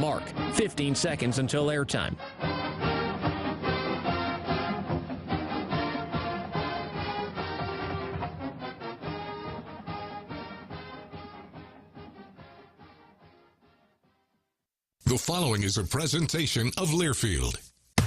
Mark, 15 seconds until airtime. The following is a presentation of Learfield.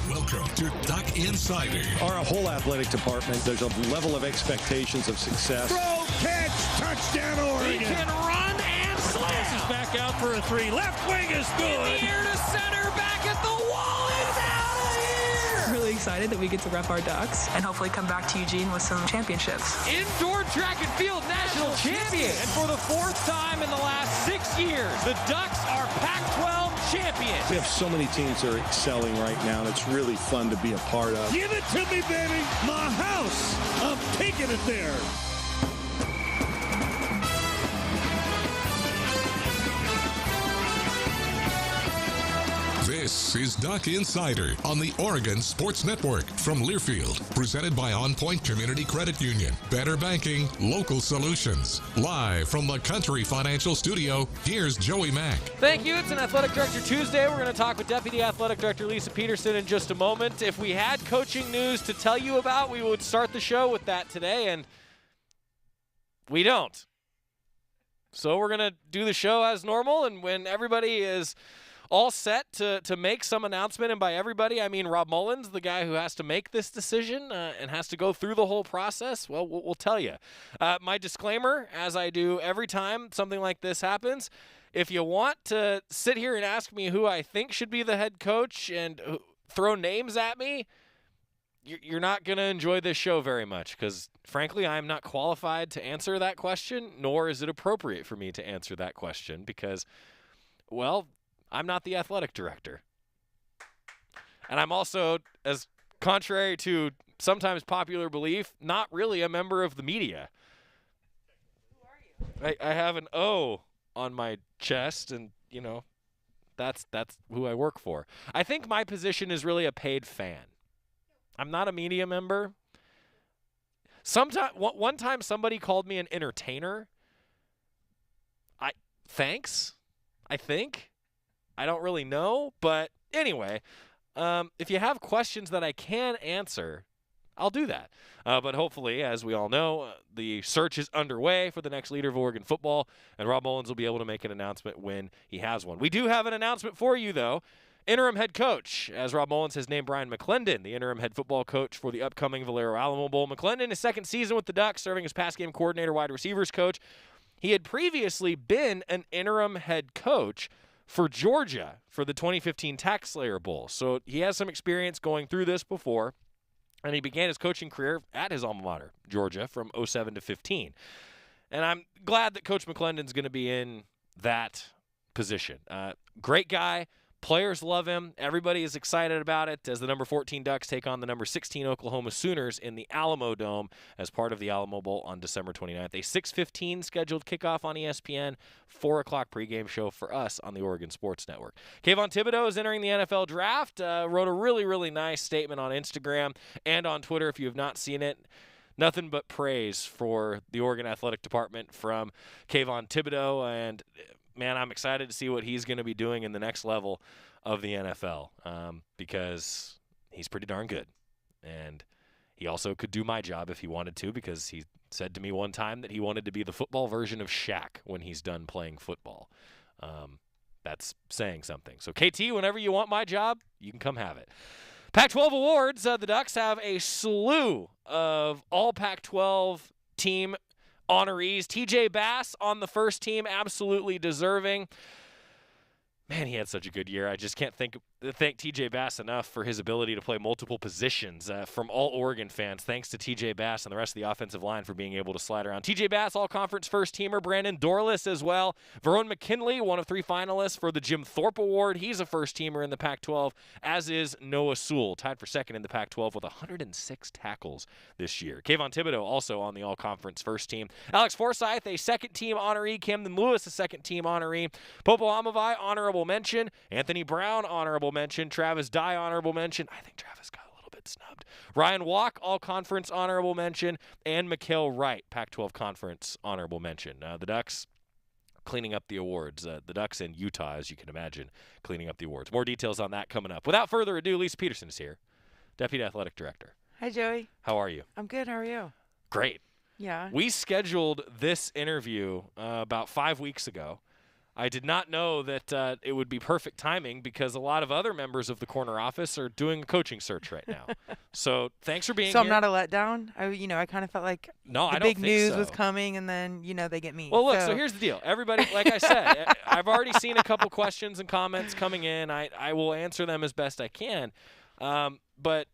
Welcome to Duck Insider. Our whole athletic department, there's a level of expectations of success. Throw, catch, touchdown, Oregon. He can run and slam. This is back out for a three. Left wing is good. In the air to center, back at the wall. It's out of here. Really excited that we get to rep our Ducks and hopefully come back to Eugene with some championships. Indoor track and field national champion. And for the fourth time in the last 6 years, the Ducks are Pac-12 champions. We have so many teams that are excelling right now, and it's really fun to be a part of. Give it to me, baby. My house. I'm taking it there. This is Duck Insider on the Oregon Sports Network from Learfield, presented by On Point Community Credit Union. Better banking, local solutions. Live from the Country Financial Studio, here's Joey Mack. Thank you. It's an Athletic Director Tuesday. We're going to talk with Deputy Athletic Director Lisa Peterson in just a moment. If we had coaching news to tell you about, we would start the show with that today, and we don't. So we're going to do the show as normal, and when everybody is all set to make some announcement, and by everybody, I mean Rob Mullins, the guy who has to make this decision and has to go through the whole process, well, we'll tell you. My disclaimer, as I do every time something like this happens, if you want to sit here and ask me who I think should be the head coach and throw names at me, you're not going to enjoy this show very much because, frankly, I'm not qualified to answer that question, nor is it appropriate for me to answer that question because, well, I'm not the athletic director. And I'm also, as contrary to sometimes popular belief, not really a member of the media. Who are you? I have an O on my chest, and, you know, that's who I work for. I think my position is really a paid fan. I'm not a media member. One time somebody called me an entertainer. Thanks, I think. I don't really know, but anyway, if you have questions that I can answer, I'll do that. But hopefully, as we all know, the search is underway for the next leader of Oregon football, and Rob Mullins will be able to make an announcement when he has one. We do have an announcement for you, though. Interim head coach, as Rob Mullins has named Brian McClendon, the interim head football coach for the upcoming Valero Alamo Bowl. McClendon, his second season with the Ducks, serving as pass game coordinator, wide receivers coach. He had previously been an interim head coach for Georgia for the 2015 Tax Slayer Bowl. So he has some experience going through this before, and he began his coaching career at his alma mater, Georgia, from 07 to 15. And I'm glad that Coach McClendon's going to be in that position. Great guy. Players love him. Everybody is excited about it as the number 14 Ducks take on the number 16 Oklahoma Sooners in the Alamo Dome as part of the Alamo Bowl on December 29th. A 6:15 scheduled kickoff on ESPN, 4 o'clock pregame show for us on the Oregon Sports Network. Kayvon Thibodeau is entering the NFL draft. Wrote a really, really nice statement on Instagram and on Twitter if you have not seen it. Nothing but praise for the Oregon Athletic Department from Kayvon Thibodeau, and man, I'm excited to see what he's going to be doing in the next level of the NFL because he's pretty darn good. And he also could do my job if he wanted to because he said to me one time that he wanted to be the football version of Shaq when he's done playing football. That's saying something. So, KT, whenever you want my job, you can come have it. Pac-12 awards, the Ducks have a slew of all Pac-12 team honorees. TJ Bass on the first team, absolutely deserving. Man, he had such a good year. I just can't thank TJ Bass enough for his ability to play multiple positions from all Oregon fans. Thanks to TJ Bass and the rest of the offensive line for being able to slide around. TJ Bass, all-conference first-teamer. Brandon Dorless as well. Verone McKinley, one of 3 finalists for the Jim Thorpe Award. He's a first-teamer in the Pac-12, as is Noah Sewell, tied for second in the Pac-12 with 106 tackles this year. Kayvon Thibodeau also on the all-conference first team. Alex Forsyth, a second-team honoree. Camden Lewis, a second-team honoree. Popo Amavai, honorable mention. Anthony Brown, honorable mention. Travis Dye, honorable mention. I think Travis got a little bit snubbed. Ryan Walk, all-conference honorable mention. And Mikael Wright, Pac-12 conference honorable mention. The Ducks cleaning up the awards. The Ducks in Utah, as you can imagine, cleaning up the awards. More details on that coming up. Without further ado, Lisa Peterson is here, Deputy Athletic Director. Hi, Joey. How are you? I'm good. How are you? Great. Yeah. We scheduled this interview about 5 weeks ago. I did not know that it would be perfect timing because a lot of other members of the corner office are doing a coaching search right now. So thanks for being So here. I'm not a letdown. I kind of felt like No, the I don't big think news so. was coming, and then they get me. Well, look, so here's the deal. Everybody, like I said, I've already seen a couple questions and comments coming in. I will answer them as best I can. But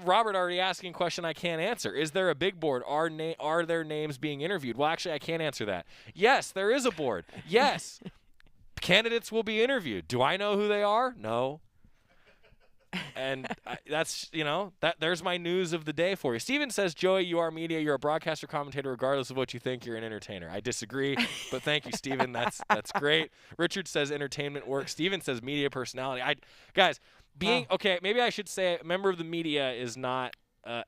Robert already asking a question I can't answer. Is there a big board? Are there names being interviewed? Well, actually, I can't answer that. Yes, there is a board. Yes. Candidates will be interviewed. Do I know who they are? No. And that's, there's my news of the day for you. Steven says, Joey, you are media. You're a broadcaster, commentator. Regardless of what you think, you're an entertainer. I disagree, but thank you, Steven. That's great. Richard says entertainment work. Steven says media personality. Guys, okay, maybe I should say a member of the media is not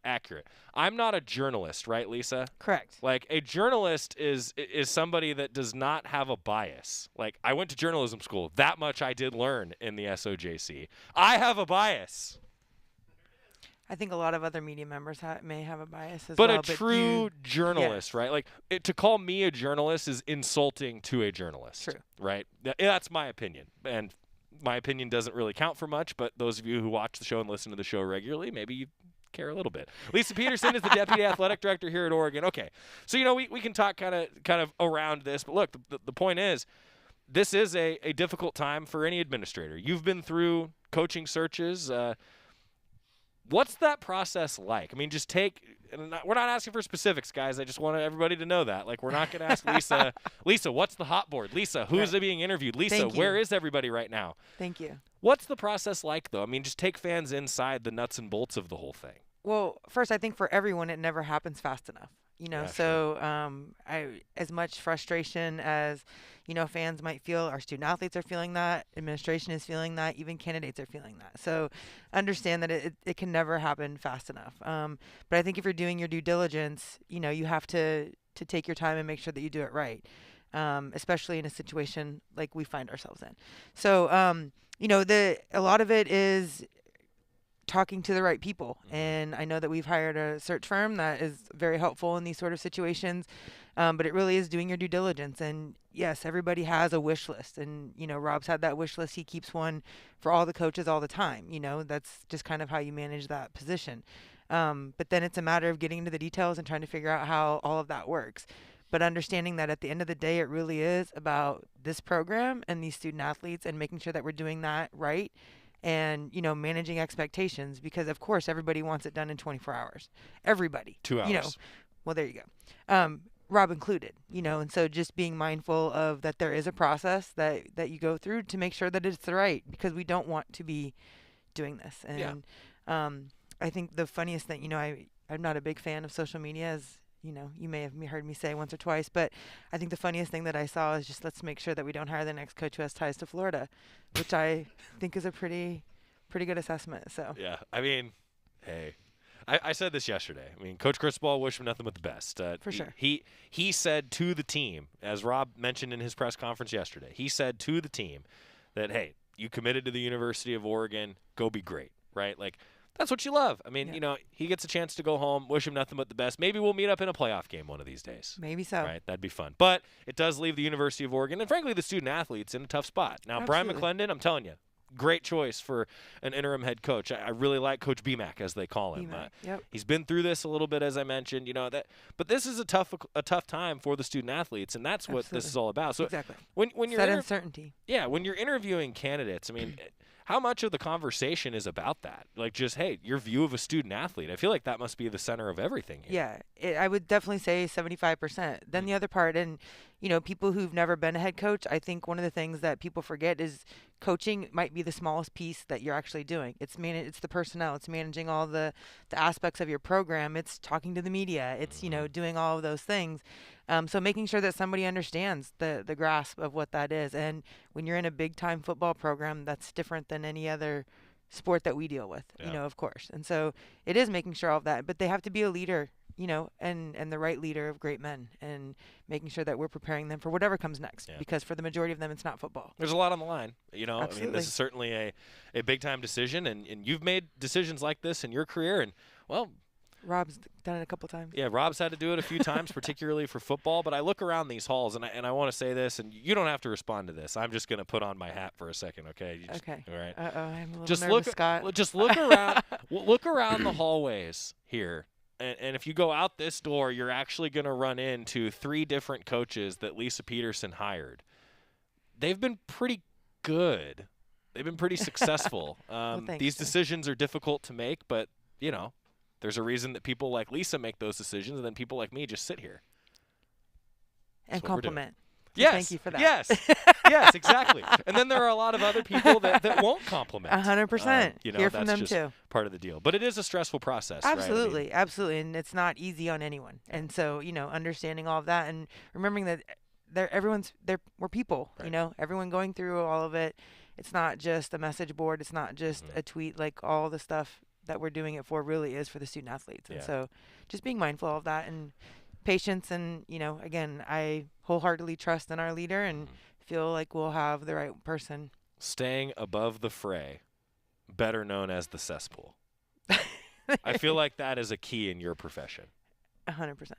accurate. I'm not a journalist, right, Lisa? Correct. Like, a journalist is somebody that does not have a bias. Like, I went to journalism school. That much I did learn in the SOJC. I have a bias. I think a lot of other media members may have a bias as but well. A true journalist, right? Like, to call me a journalist is insulting to a journalist. True. Right? That's my opinion. And my opinion doesn't really count for much, but those of you who watch the show and listen to the show regularly, maybe you care a little bit. Lisa Peterson is the Deputy Athletic Director here at Oregon. Okay, so we can talk kind of around this, but look, the point is, this is a difficult time for any administrator. You've been through coaching searches. What's that process like? I mean, we're not asking for specifics, guys. I just want everybody to know that. Like, we're not going to ask Lisa, Lisa, what's the hot board? Lisa, who's being interviewed? Lisa, where is everybody right now? Thank you. What's the process like, though? I mean, just take fans inside the nuts and bolts of the whole thing. Well, first, I think for everyone, it never happens fast enough. Yeah, so as much frustration as fans might feel, our student athletes are feeling that, administration is feeling that, even candidates are feeling that. So understand that it can never happen fast enough. But I think if you're doing your due diligence, you have to take your time and make sure that you do it right, especially in a situation like we find ourselves in. So a lot of it is talking to the right people. And I know that we've hired a search firm that is very helpful in these sort of situations. But it really is doing your due diligence. And yes, everybody has a wish list. And, Rob's had that wish list. He keeps one for all the coaches all the time. That's just kind of how you manage that position. But then it's a matter of getting into the details and trying to figure out how all of that works. But understanding that at the end of the day, it really is about this program and these student athletes and making sure that we're doing that right. And, managing expectations, because of course everybody wants it done in 24 hours. Everybody. 2 hours. Well, there you go. Rob included, and so just being mindful of that there is a process that you go through to make sure that it's right, because we don't want to be doing this. And I think the funniest thing, I'm not a big fan of social media, as you may have heard me say once or twice, but I think the funniest thing that I saw is just, let's make sure that we don't hire the next coach who has ties to Florida, which I think is a pretty good assessment. So yeah, I mean, hey, I said this yesterday. I mean, Coach Cristobal, wish him nothing but the best. For sure. He said to the team, as Rob mentioned in his press conference yesterday, he said to the team that, hey, you committed to the University of Oregon, go be great, right? Like, that's what you love. I mean, he gets a chance to go home. Wish him nothing but the best. Maybe we'll meet up in a playoff game one of these days. Maybe so. Right? That'd be fun. But it does leave the University of Oregon and, frankly, the student athletes in a tough spot. Now, Absolutely. Brian McClendon, I'm telling you, great choice for an interim head coach. I really like Coach BMAC, as they call him. Yep. He's been through this a little bit, as I mentioned. But this is a tough time for the student athletes, and that's what this is all about. So exactly. When you're that uncertainty. Yeah, when you're interviewing candidates, I mean, how much of the conversation is about that? Like, just, hey, your view of a student athlete. I feel like that must be the center of everything here. Yeah, I would definitely say 75%. Then the other part, and people who've never been a head coach, I think one of the things that people forget is coaching might be the smallest piece that you're actually doing. It's the personnel. It's managing all the aspects of your program. It's talking to the media. It's doing all of those things. So making sure that somebody understands the grasp of what that is. And when you're in a big time football program, that's different than any other sport that we deal with, of course. And so it is making sure all of that, but they have to be a leader and the right leader of great men, and making sure that we're preparing them for whatever comes next. Yeah. Because for the majority of them, it's not football. There's a lot on the line. Absolutely. I mean, this is certainly a big-time decision, and you've made decisions like this in your career, and, well, Rob's done it a couple times. yeah, Rob's had to do it a few times, particularly for football. But I look around these halls, and I want to say this, and you don't have to respond to this. I'm just going to put on my hat for a second, okay? Okay. All right. I'm a little Just nervous, Scott. Just look around. Look around the hallways here, and if you go out this door, you're actually going to run into 3 different coaches that Lisa Peterson hired. They've been pretty good. They've been pretty successful. These decisions are difficult to make, but there's a reason that people like Lisa make those decisions, and then people like me just sit here. And compliment. Yes. Thank you for that. Yes. Yes, exactly. And then there are a lot of other people that won't compliment. 100%. Hear from them just too. Part of the deal. But it is a stressful process. Absolutely. Right? Absolutely. And it's not easy on anyone. And so, understanding all of that and remembering that we're people, Right. everyone going through all of it. It's not just a message board. It's not just a tweet. Like, all the stuff that we're doing it for really is for the student athletes. And so just being mindful of that and patience. And, again, I wholeheartedly trust in our leader and feel like we'll have the right person. Staying above the fray, better known as the cesspool. I feel like that is a key in your profession. 100%.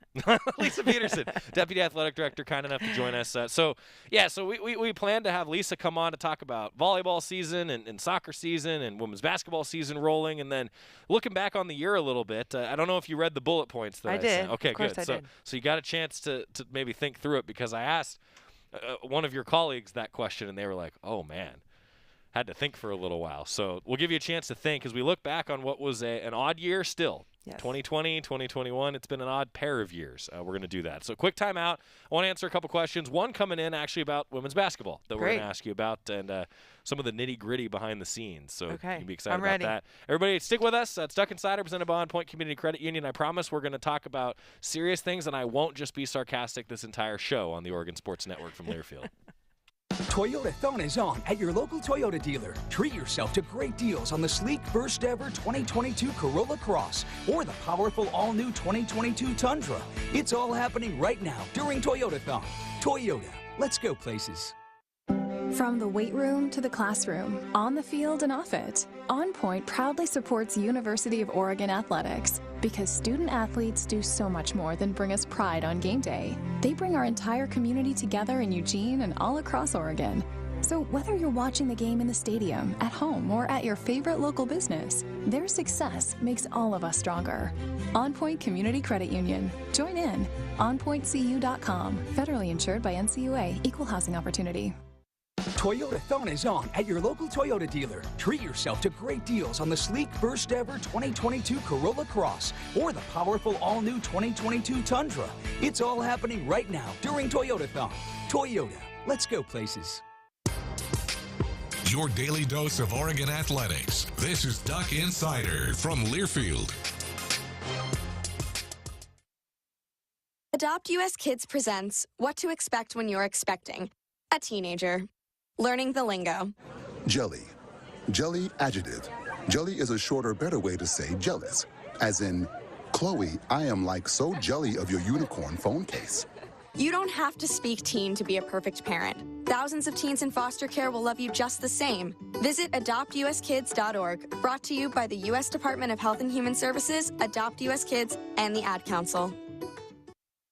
Lisa Peterson, Deputy Athletic Director, kind enough to join us. So we plan to have Lisa come on to talk about volleyball season and soccer season and women's basketball season rolling, and then looking back on the year a little bit. I don't know if you read the bullet points that I did. sent. Okay, of course good. I did. So you got a chance to maybe think through it, because I asked one of your colleagues that question, and they were like, oh, man. Had to think for a little while. So we'll give you a chance to think as we look back on what was an odd year still. Yes. 2020, 2021, it's been an odd pair of years. We're going to do that. So quick timeout. I want to answer a couple questions. One coming in actually about women's basketball that we're going to ask you about, and some of the nitty-gritty behind the scenes. So you can be excited I'm about ready. that. Everybody, stick with us. It's Duck Insider presented by On Point Community Credit Union. I promise we're going to talk about serious things, and I won't just be sarcastic this entire show on the Oregon Sports Network from Learfield. Toyotathon is on at your local Toyota dealer. Treat yourself to great deals on the sleek first ever 2022 Corolla Cross or the powerful all-new 2022 Tundra. It's all happening right now during Toyotathon. Toyota, let's go places. From the weight room to the classroom, on the field and off it, On Point proudly supports University of Oregon athletics because student athletes do so much more than bring us pride on game day. They bring our entire community together in Eugene and all across Oregon. So whether you're watching the game in the stadium, at home, or at your favorite local business, their success makes all of us stronger. On Point Community Credit Union. Join in. OnPointCU.com. Federally insured by NCUA. Equal housing opportunity. Toyotathon is on at your local Toyota dealer. Treat yourself to great deals on the sleek first ever 2022 Corolla Cross or the powerful all-new 2022 Tundra. It's all happening right now during Toyotathon. Toyota, let's go places. Your daily dose of Oregon athletics. This is Duck Insider from Learfield. Adopt US Kids presents What to Expect When You're Expecting a Teenager. Learning the lingo. Jelly. Jelly adjective. Jelly is a shorter, better way to say jealous. As in, Chloe, I am like so jelly of your unicorn phone case. You don't have to speak teen to be a perfect parent. Thousands of teens in foster care will love you just the same. Visit adoptuskids.org, brought to you by the U.S. Department of Health and Human Services, Adopt US Kids, and the Ad Council.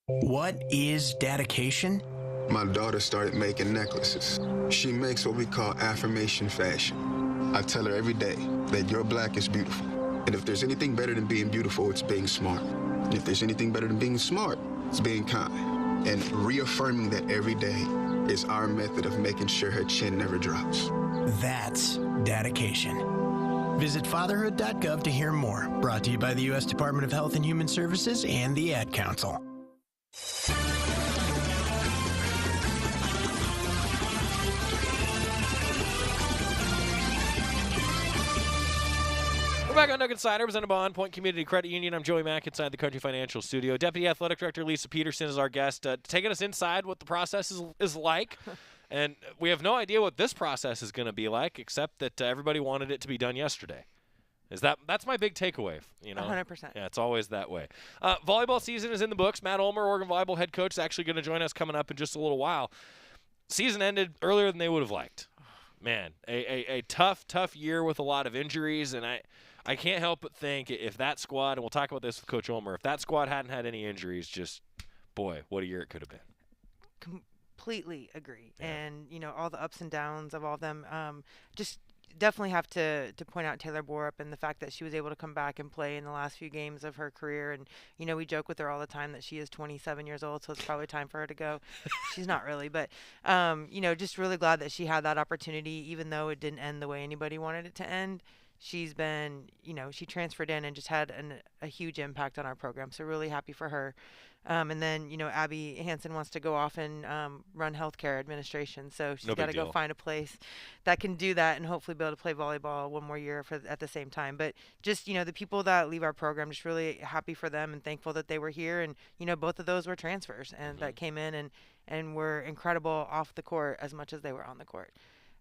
What is dedication? My daughter started making necklaces. She makes what we call affirmation fashion. I tell her every day that your black is beautiful. And if there's anything better than being beautiful, it's being smart. And if there's anything better than being smart, it's being kind. And reaffirming that every day is our method of making sure her chin never drops. That's dedication. Visit fatherhood.gov to hear more. Brought to you by the U.S. Department of Health and Human Services and the Ad Council. Back on Duck Insider, presented by On Point Community Credit Union. I'm Joey Mack inside the Country Financial Studio. Deputy Athletic Director Lisa Peterson is our guest, taking us inside what the process is like. And we have no idea what this process is going to be like, except that everybody wanted it to be done yesterday. That's my big takeaway, 100%. Yeah, it's always that way. Volleyball season is in the books. Matt Ulmer, Oregon Volleyball head coach, is actually going to join us coming up in just a little while. Season ended earlier than they would have liked. Man, a tough year with a lot of injuries, and I can't help but think if that squad, and we'll talk about this with Coach Ulmer, if that squad hadn't had any injuries, just, boy, what a year it could have been. Completely agree. Yeah. And, all the ups and downs of all of them, just definitely have to point out Taylor Borup and the fact that she was able to come back and play in the last few games of her career. And, we joke with her all the time that she is 27 years old, so it's probably time for her to go. She's not really, but, just really glad that she had that opportunity, even though it didn't end the way anybody wanted it to end. She's been, she transferred in and just had a huge impact on our program. So really happy for her. And then, Abby Hansen wants to go off and run healthcare administration. So she's got to go find a place that can do that and hopefully be able to play volleyball one more year at the same time. But just, the people that leave our program, just really happy for them and thankful that they were here. And, both of those were transfers and that came in and were incredible off the court as much as they were on the court.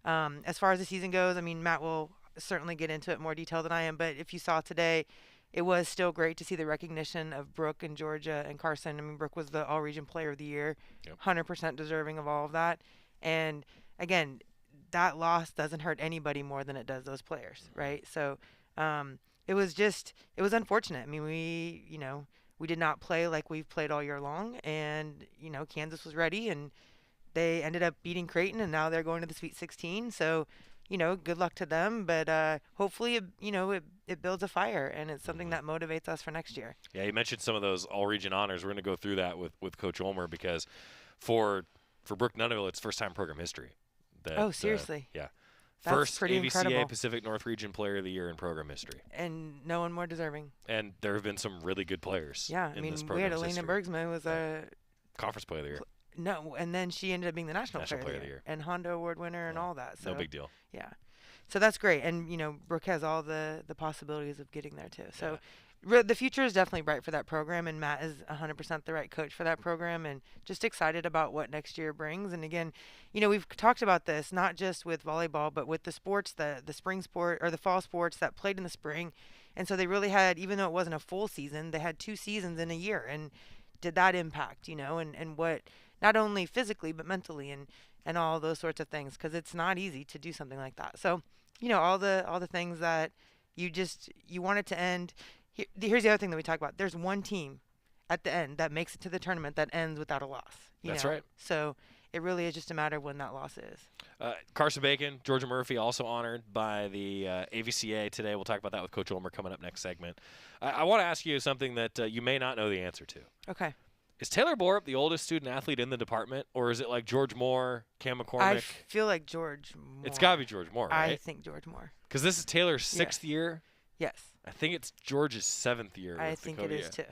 As far as the season goes, Matt will certainly get into it more detail than I am. But if you saw today, it was still great to see the recognition of Brooke and Georgia and Carson. Brooke was the All-Region Player of the Year, 100% deserving of all of that. And, again, that loss doesn't hurt anybody more than it does those players, right? So it was unfortunate. We did not play like we've played all year long. And, Kansas was ready, and they ended up beating Creighton, and now they're going to the Sweet 16. So, good luck to them, but hopefully, it builds a fire, and it's something that motivates us for next year. Yeah, you mentioned some of those all-region honors. We're going to go through that with Coach Ulmer because for Brooke Nunneville, it's first-time program history. Seriously? Yeah. That's first pretty AVCA incredible. Pacific North Region Player of the Year in program history. And no one more deserving. And there have been some really good players. Yeah, we had Elena history. Bergsma was a Conference Player of the Year. No, and then she ended up being the National Player of the Year. And Honda Award winner and all that. So no big deal. Yeah. So that's great. And, Brooke has all the possibilities of getting there, too. So the future is definitely bright for that program, and Matt is 100% the right coach for that program, and just excited about what next year brings. And, again, we've talked about this, not just with volleyball, but with the sports, the spring sport or the fall sports that played in the spring. And so they really had, even though it wasn't a full season, they had 2 seasons in a year. And did that impact, and what – not only physically but mentally and all those sorts of things, because it's not easy to do something like that. So, all the things that you want it to end. Here's the other thing that we talk about. There's one team at the end that makes it to the tournament that ends without a loss. That's right. So it really is just a matter of when that loss is. Carson Bacon, Georgia Murphy also honored by the AVCA today. We'll talk about that with Coach Ulmer coming up next segment. I want to ask you something that you may not know the answer to. Okay. Is Taylor Borup the oldest student athlete in the department, or is it like George Moore, Cam McCormick? I feel like George Moore. It's got to be George Moore, right? I think George Moore. Because this is Taylor's 6th year? Yes. I think it's George's 7th year. I think it is, too.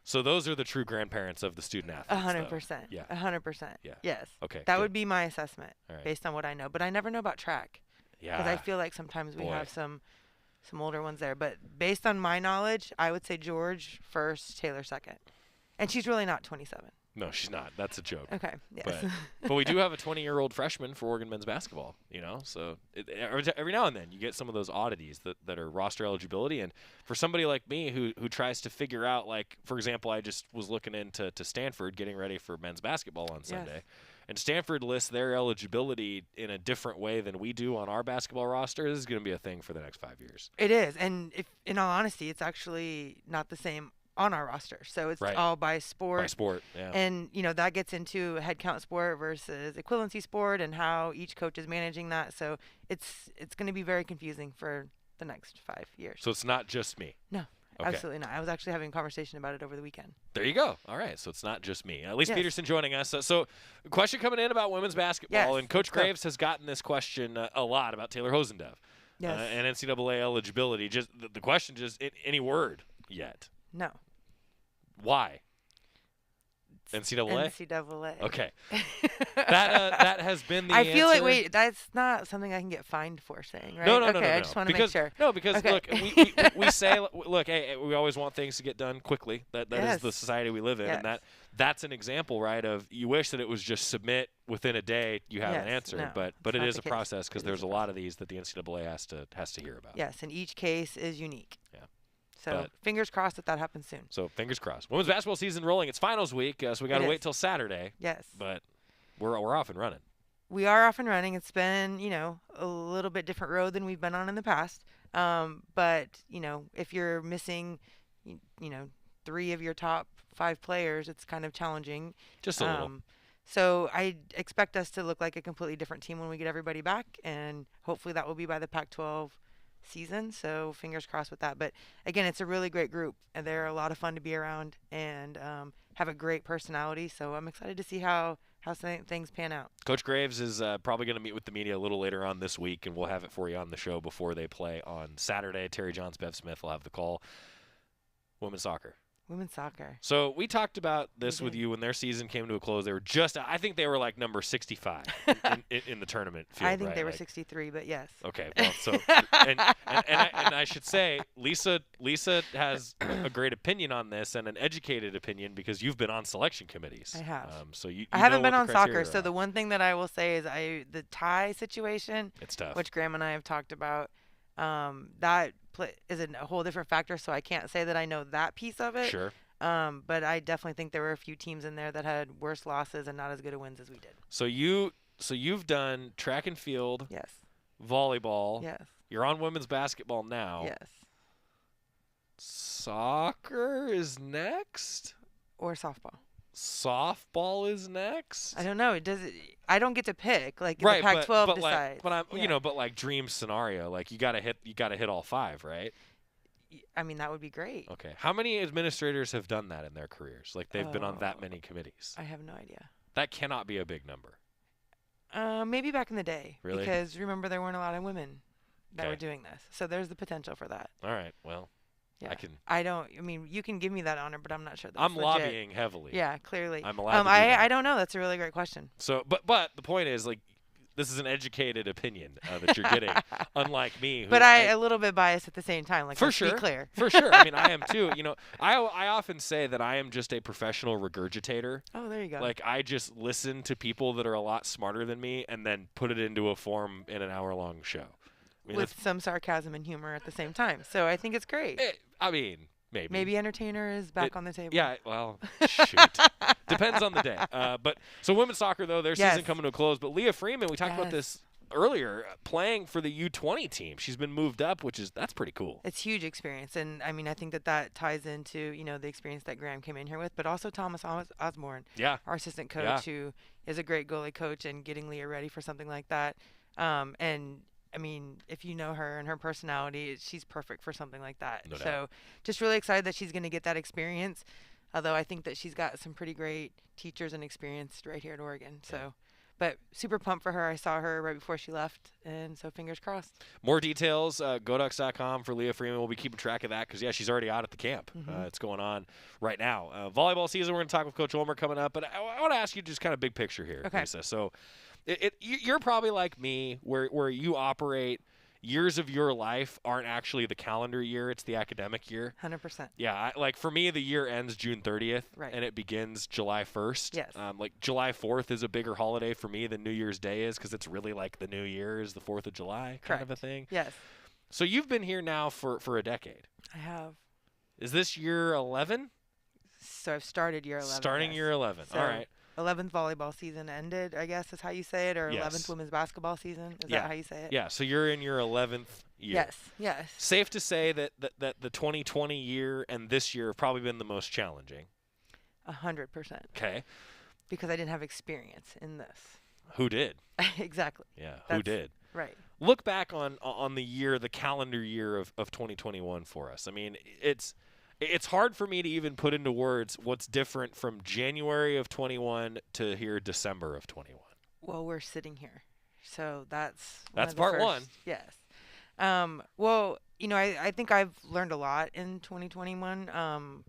So those are the true grandparents of the student athletes. 100%. Yeah. 100%. Yeah. Yes. Okay. That would be my assessment right. based on what I know. But I never know about track. Yeah. Because I feel like sometimes we have some older ones there. But based on my knowledge, I would say George first, Taylor second. And she's really not 27. No, she's not. That's a joke. Okay. Yes. But we do have a 20-year-old freshman for Oregon men's basketball, So every now and then you get some of those oddities that are roster eligibility. And for somebody like me who tries to figure out, like, for example, I just was looking into Stanford getting ready for men's basketball on Sunday. Yes. And Stanford lists their eligibility in a different way than we do on our basketball roster. This is going to be a thing for the next 5 years. It is. And if, in all honesty, it's actually not the same on our roster. So it's all by sport. By sport, yeah. And, that gets into head count sport versus equivalency sport and how each coach is managing that. So it's going to be very confusing for the next 5 years. So it's not just me? No, absolutely not. I was actually having a conversation about it over the weekend. There you go. All right. So it's not just me. Lisa Peterson joining us. So question coming in about women's basketball. Yes, and Coach Graves has gotten this question a lot about Taylor Hosendev and NCAA eligibility. Just the question, just any word yet? No. Why? NCAA? NCAA. Okay. that has been the I feel answer. like, wait, that's not something I can get fined for saying, right? No, no, okay, no. I just want to make sure. No, because okay. look, we say, look, hey, we always want things to get done quickly. That is the society we live in, and that's an example, right? Of you wish that it was just submit within a day, you have an answer, but it is a process because there's a lot of these that the NCAA has to hear about. Yes, and each case is unique. Yeah. So fingers crossed that happens soon. So fingers crossed. Women's basketball season rolling. It's finals week, so we got to wait till Saturday. Yes. But we're off and running. We are off and running. It's been, a little bit different road than we've been on in the past. But, if you're missing, 3 of your top 5 players, it's kind of challenging. Just a little. So I expect us to look like a completely different team when we get everybody back, and hopefully that will be by the Pac-12 season. So fingers crossed with that. But again, it's a really great group, and they're a lot of fun to be around, and have a great personality. So I'm excited to see how things pan out. Coach Graves is probably going to meet with the media a little later on this week, and we'll have it for you on the show before they play on Saturday. Terry Johns, Bev Smith will have the call. Women's soccer. Women's soccer. So we talked about this with you when their season came to a close. They were I think they were like number 65 in the tournament field. I think they were 63, but yes. Okay, well, so and I should say, Lisa has a great opinion on this and an educated opinion because you've been on selection committees. I have. So you I haven't know been what on the soccer. criteria So are. the one thing that I will say is the tie situation. It's tough. Which Graham and I have talked about. That is a whole different factor, so I can't say that I know that piece of it. Sure. But I definitely think there were a few teams in there that had worse losses and not as good of wins as we did. So you've done track and field. Yes. Volleyball. Yes. You're on women's basketball now. Yes. Soccer is next? Or softball. Softball is next? I don't know. I don't get to pick. Like right, the Pac-12 but decides. Like, but like dream scenario, like you gotta hit all 5, right? I mean, that would be great. Okay. How many administrators have done that in their careers? Like they've been on that many committees? I have no idea. That cannot be a big number. Maybe back in the day. Really? Because remember, there weren't a lot of women that were doing this. So there's the potential for that. All right. Well, yeah. I mean, you can give me that honor, but I'm not sure that's I'm legit. lobbying heavily. Yeah, clearly. I'm allowed to do that. I don't know. That's a really great question. So, but the point is, like, this is an educated opinion that you're getting, unlike me. But a little bit biased at the same time. Like, for let's sure, be clear. For sure. I mean, I am too. I often say that I am just a professional regurgitator. Oh, there you go. Like, I just listen to people that are a lot smarter than me and then put it into a form in an hour-long show. I mean, with some sarcasm and humor at the same time. So I think it's great. Maybe. Maybe entertainer is back on the table. Yeah, well, shoot. Depends on the day. But so women's soccer, though, their season coming to a close. But Leah Freeman, we talked about this earlier, playing for the U20 team. She's been moved up, that's pretty cool. It's huge experience. And, I mean, I think that ties into, the experience that Graham came in here with, but also Thomas Osborne, our assistant coach, who is a great goalie coach, and getting Leah ready for something like that. And I mean, if you know her and her personality, she's perfect for something like that. No doubt. So just really excited that she's going to get that experience, although I think that she's got some pretty great teachers and experience right here at Oregon. So, but super pumped for her. I saw her right before she left, and so fingers crossed. More details, GoDucks.com for Leah Freeman. We'll be keeping track of that because, she's already out at the camp. It's going on right now. Volleyball season, we're going to talk with Coach Ulmer coming up, but I want to ask you just kind of big picture here, Lisa. So you're probably like me where you operate, years of your life aren't actually the calendar year, it's the academic year. 100%. Yeah, like for me, the year ends June 30th, right, and it begins July 1st. Yes. Like July 4th is a bigger holiday for me than New Year's Day is because it's really like the New Year is the 4th of July kind of a thing. Yes. So you've been here now for a decade. I have. Is this year 11? So I've started year 11. Starting year 11. So all right. 11th volleyball season ended, I guess is how you say it, or 11th women's basketball season. Is that how you say it? Yeah, so you're in your 11th year. Yes. Safe to say that the 2020 year and this year have probably been the most challenging. 100%. Okay. Because I didn't have experience in this. Who did? Exactly. Yeah, who did? Right. Look back on the year, the calendar year of 2021 for us. I mean, it's hard for me to even put into words what's different from January of 21 to here December of 21. Well, we're sitting here. So that's part one. Yes. Well, I think I've learned a lot in 2021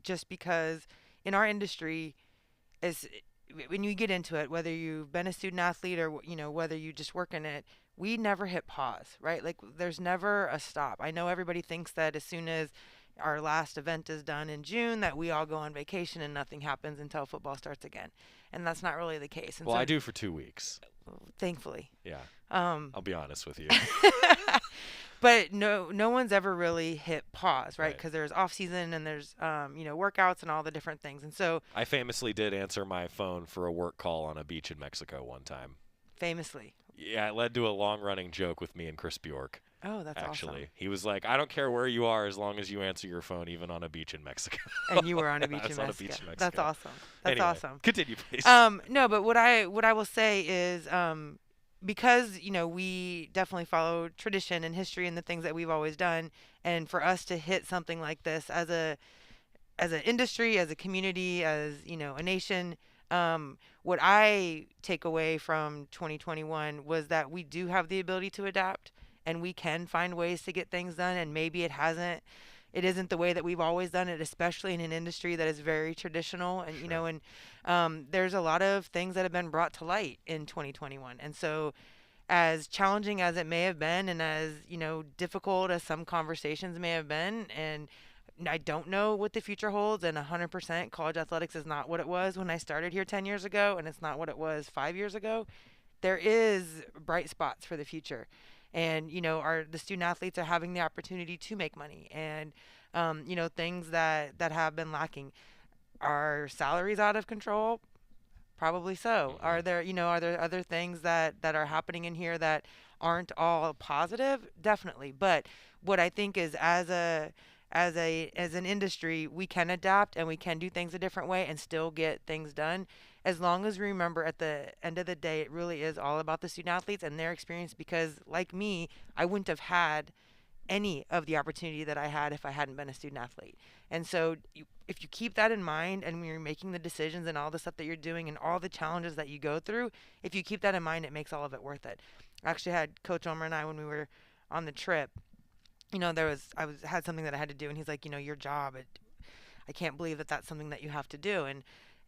just because in our industry, when you get into it, whether you've been a student athlete or whether you just work in it, we never hit pause, right? Like there's never a stop. I know everybody thinks that as soon as our last event is done in June that we all go on vacation and nothing happens until football starts again, and that's not really the case. And well, so, I do for 2 weeks. Thankfully. Yeah. I'll be honest with you. But no one's ever really hit pause, right? Because there's off season and there's workouts and all the different things. And so I famously did answer my phone for a work call on a beach in Mexico one time. Famously. Yeah, it led to a long-running joke with me and Chris Bjork. Oh, that's actually. awesome. He was like, I don't care where you are as long as you answer your phone, even on a beach in Mexico. And you were on a beach, in Mexico. That's awesome. That's anyway, awesome. Continue, please. No, but what I will say is because we definitely follow tradition and history and the things that we've always done, and for us to hit something like this as an industry, as a community, as a nation, what I take away from 2021 was that we do have the ability to adapt and we can find ways to get things done, and maybe it isn't the way that we've always done it, especially in an industry that is very traditional. And, and there's a lot of things that have been brought to light in 2021. And so as challenging as it may have been and as, difficult as some conversations may have been, and I don't know what the future holds, and 100% college athletics is not what it was when I started here 10 years ago, and it's not what it was 5 years ago. There is bright spots for the future. And, the student athletes are having the opportunity to make money, and, things that have been lacking. Are salaries out of control? Probably so. Are there other things that are happening in here that aren't all positive? Definitely. But what I think is as an industry, we can adapt and we can do things a different way and still get things done. As long as we remember at the end of the day, it really is all about the student athletes and their experience, because like me, I wouldn't have had any of the opportunity that I had if I hadn't been a student athlete. And so if you keep that in mind, and when you're making the decisions and all the stuff that you're doing and all the challenges that you go through, if you keep that in mind, it makes all of it worth it. I actually had Coach Ulmer and I, when we were on the trip, had something that I had to do, and he's like, your job, I can't believe that that's something that you have to do.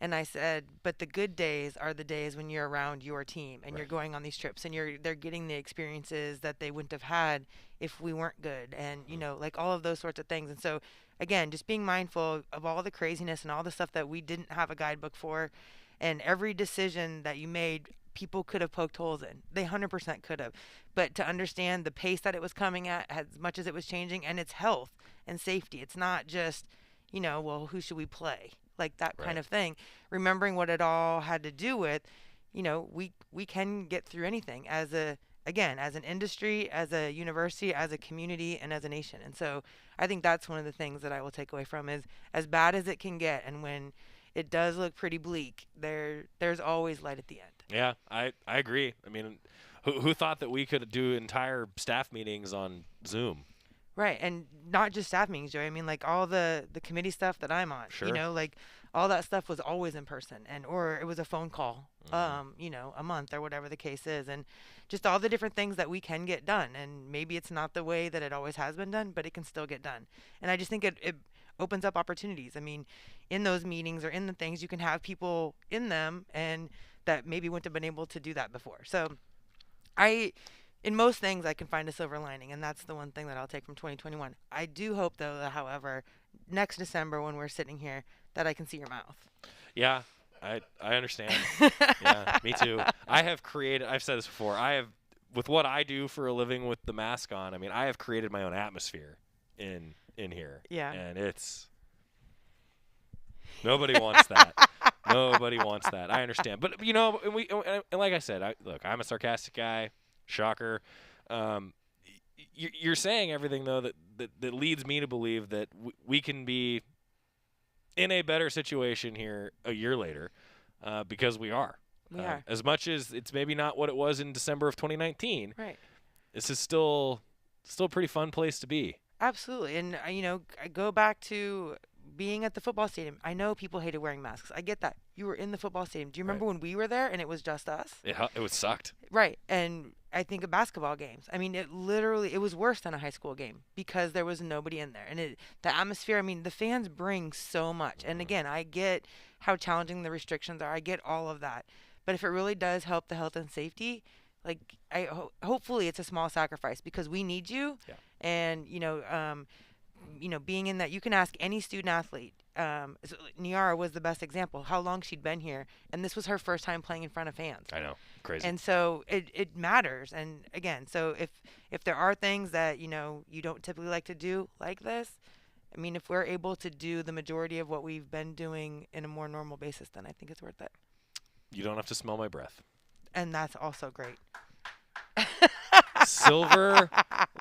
And I said, but the good days are the days when you're around your team and you're going on these trips and they're getting the experiences that they wouldn't have had if we weren't good, and like all of those sorts of things. And so again, just being mindful of all the craziness and all the stuff that we didn't have a guidebook for, and every decision that you made, people could have poked holes in. They 100% could have. But to understand the pace that it was coming at, as much as it was changing, and its health and safety. It's not just, well, who should we play? Like that kind of thing. Remembering what it all had to do with, we can get through anything as an industry, as a university, as a community, and as a nation. And so I think that's one of the things that I will take away from is, as bad as it can get, and when it does look pretty bleak, there's always light at the end. Yeah, I agree. I mean, who thought that we could do entire staff meetings on Zoom? Right, and not just staff meetings, Joey. I mean, like all the committee stuff that I'm on. Sure. Like all that stuff was always in person, or it was a phone call, a month or whatever the case is, and just all the different things that we can get done. And maybe it's not the way that it always has been done, but it can still get done. And I just think it opens up opportunities. I mean, in those meetings or in the things, you can have people in them and that maybe wouldn't have been able to do that before. So in most things, I can find a silver lining, and that's the one thing that I'll take from 2021. I do hope, though, that, however, next December when we're sitting here, that I can see your mouth. Yeah, I understand. Yeah, me too. I've said this before, with what I do for a living with the mask on, I mean, I have created my own atmosphere in here. Yeah. And nobody wants that. Nobody wants that. I understand. But, and like I said, look, I'm a sarcastic guy. Shocker. You're saying everything, though, that leads me to believe that we can be in a better situation here a year later, because we are. We are. As much as it's maybe not what it was in December of 2019. Right. This is still a pretty fun place to be. Absolutely. And, I go back to being at the football stadium, I know people hated wearing masks. I get that. You were in the football stadium. Do you remember when we were there and it was just us? It was sucked. Right. And I think of basketball games. I mean, it was worse than a high school game because there was nobody in there. And the atmosphere, I mean, the fans bring so much. And again, I get how challenging the restrictions are. I get all of that. But if it really does help the health and safety, like hopefully it's a small sacrifice because we need you. Yeah. And, being in that, you can ask any student athlete. Niara was the best example, how long she'd been here. And this was her first time playing in front of fans. I know. Crazy. And so it matters. And again, so if there are things that, you don't typically like to do like this, I mean, if we're able to do the majority of what we've been doing in a more normal basis, then I think it's worth it. You don't have to smell my breath. And that's also great. Silver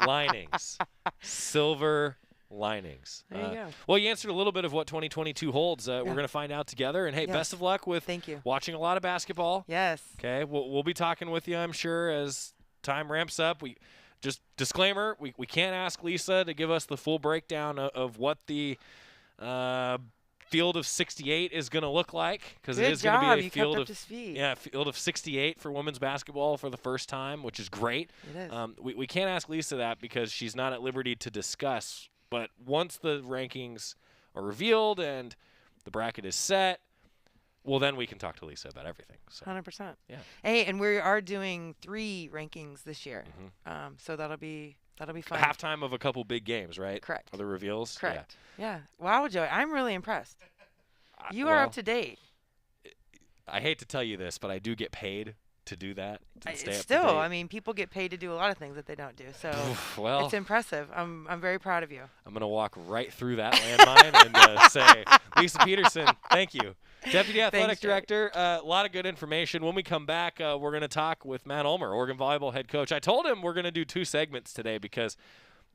linings. Silver linings. There you go. Well, you answered a little bit of what 2022 holds. We're going to find out together. And, hey, best of luck with watching a lot of basketball. Yes. Okay. We'll be talking with you, I'm sure, as time ramps up. Just disclaimer, we can't ask Lisa to give us the full breakdown of what the field of 68 is going to look like, because it is going to be a field of 68 for women's basketball for the first time, which is great. It is. We can't ask Lisa that because she's not at liberty to discuss. But once the rankings are revealed and the bracket is set, well, then we can talk to Lisa about everything. So. 100%. Yeah. Hey, and we are doing 3 rankings this year, so that'll be fun. Halftime of a couple big games, right? Correct. Are the reveals? Correct. Yeah. Wow, Joey, I'm really impressed. You are up to date. I hate to tell you this, but I do get paid to do that. To stay up Still, to date. I mean, people get paid to do a lot of things that they don't do. So well, it's impressive. I'm very proud of you. I'm going to walk right through that landmine and say, Lisa Peterson, thank you. Deputy Athletic Director, a lot of good information. When we come back, we're going to talk with Matt Ulmer, Oregon Volleyball head coach. I told him we're going to do 2 segments today because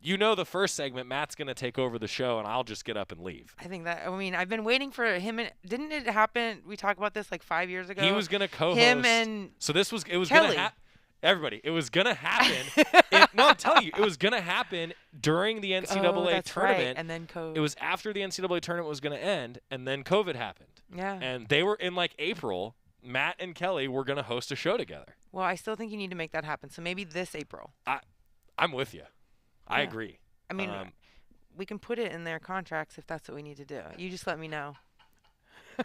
the first segment, Matt's going to take over the show, and I'll just get up and leave. I think I've been waiting for him. Didn't it happen? We talked about this like 5 years ago. He was going to co-host. Him and so it was going Kelly. to happen. Everybody, it was going to happen. No, I'm telling you, it was going to happen during the NCAA tournament. Right. And then COVID. It was after the NCAA tournament was going to end, and then COVID happened. Yeah. And they were in like April. Matt and Kelly were going to host a show together. Well, I still think you need to make that happen. So maybe this April. I'm with you. I agree. I mean, we can put it in their contracts if that's what we need to do. You just let me know.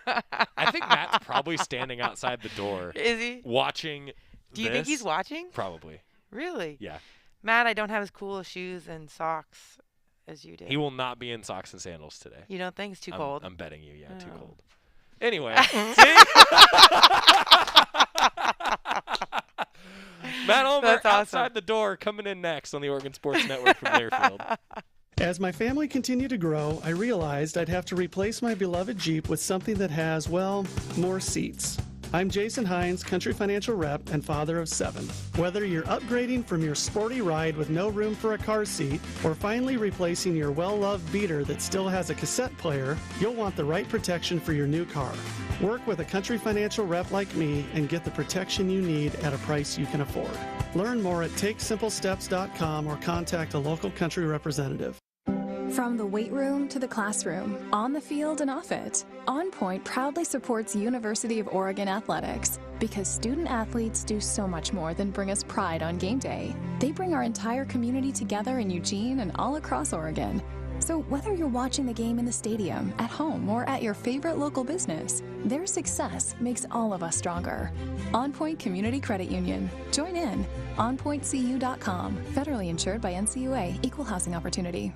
I think Matt's probably standing outside the door. Is he? Watching. Do you think he's watching? Probably. Really? Yeah. Matt, I don't have as cool shoes and socks as you do. He will not be in socks and sandals today. You don't think it's too cold? I'm betting you, yeah, too cold. Anyway. Matt Ulmer outside the door, coming in next on the Oregon Sports Network from Learfield. As my family continued to grow, I realized I'd have to replace my beloved Jeep with something that has, well, more seats. I'm Jason Hines, Country Financial Rep and father of 7. Whether you're upgrading from your sporty ride with no room for a car seat or finally replacing your well-loved beater that still has a cassette player, you'll want the right protection for your new car. Work with a Country Financial Rep like me and get the protection you need at a price you can afford. Learn more at TakeSimpleSteps.com or contact a local Country representative. From the weight room to the classroom, on the field and off it, On Point proudly supports University of Oregon athletics because student athletes do so much more than bring us pride on game day. They bring our entire community together in Eugene and all across Oregon. So whether you're watching the game in the stadium, at home, or at your favorite local business, their success makes all of us stronger. On Point Community Credit Union. Join in. OnPointCU.com. Federally insured by NCUA. Equal housing opportunity.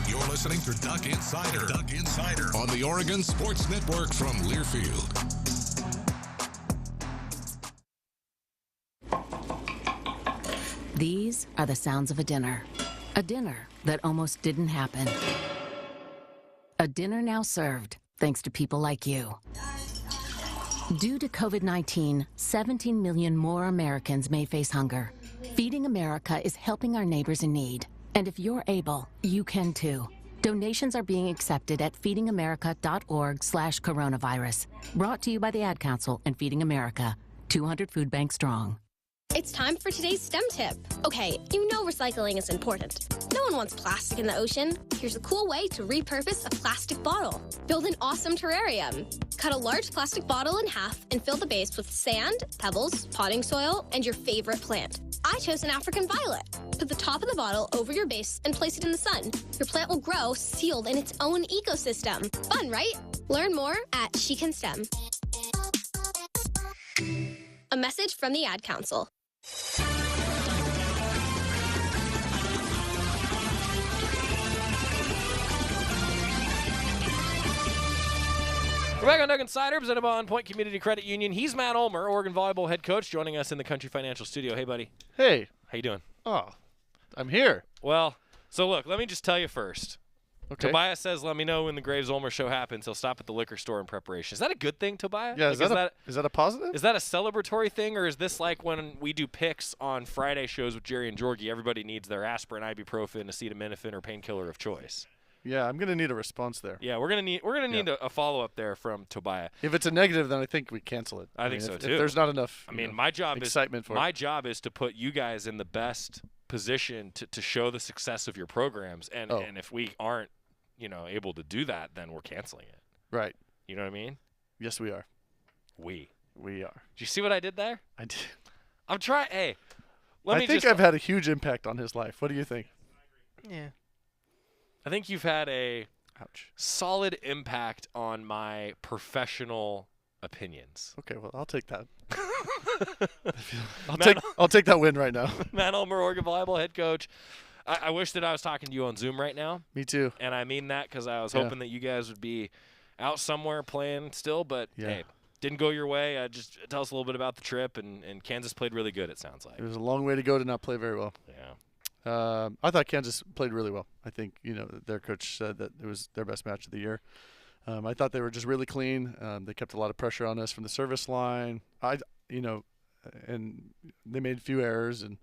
You're listening to Duck Insider. Duck Insider on the Oregon Sports Network from Learfield. These are the sounds of a dinner. A dinner that almost didn't happen. A dinner now served, thanks to people like you. Due to COVID-19, 17 million more Americans may face hunger. Feeding America is helping our neighbors in need. And if you're able, you can too. Donations are being accepted at feedingamerica.org/coronavirus. Brought to you by the Ad Council and Feeding America, 200 food banks strong. It's time for today's STEM tip. Okay, you know recycling is important. No one wants plastic in the ocean. Here's a cool way to repurpose a plastic bottle. Build an awesome terrarium. Cut a large plastic bottle in half and fill the base with sand, pebbles, potting soil, and your favorite plant. I chose an African violet. Put the top of the bottle over your base and place it in the sun. Your plant will grow sealed in its own ecosystem. Fun, right? Learn more at She Can STEM. A message from the Ad Council. We're back on Doug Insider, presented by On Point Community Credit Union. He's Matt Ulmer, Oregon Volleyball head coach, joining us in the Country Financial Studio. Hey, buddy. Hey. How you doing? Oh, I'm here. Well, so look, let me just tell you first. Okay. Tobias says, let me know when the Graves Ulmer show happens. He'll stop at the liquor store in preparation. Is that a good thing, Tobias? Yeah, Like, is that a positive? Is that a celebratory thing, or is this like when we do picks on Friday shows with Jerry and Georgie, everybody needs their aspirin, ibuprofen, acetaminophen, or painkiller of choice? Yeah, I'm gonna need a response there. Yeah, we're gonna need a follow up there from Tobias. If it's a negative, then I think we cancel it. I think so too. If there's not enough, my job excitement for it. My job is to put you guys in the best position to show the success of your programs, and if we aren't, able to do that, then we're canceling it. Right. You know what I mean? Yes, we are. We are. Did you see what I did there? I did. I'm trying. Hey, I think I've had a huge impact on his life. What do you think? Yeah. I think you've had a solid impact on my professional opinions. Okay, well, I'll take that. I'll take that win right now. Matt Ulmer, Oregon Volleyball head coach. I wish that I was talking to you on Zoom right now. Me too. And I mean that because I was hoping that you guys would be out somewhere playing still, but hey, didn't go your way. Just tell us a little bit about the trip, and Kansas played really good, it sounds like. It was a long way to go to not play very well. Yeah. I thought Kansas played really well. I think, their coach said that it was their best match of the year. I thought they were just really clean. They kept a lot of pressure on us from the service line. And they made a few errors and,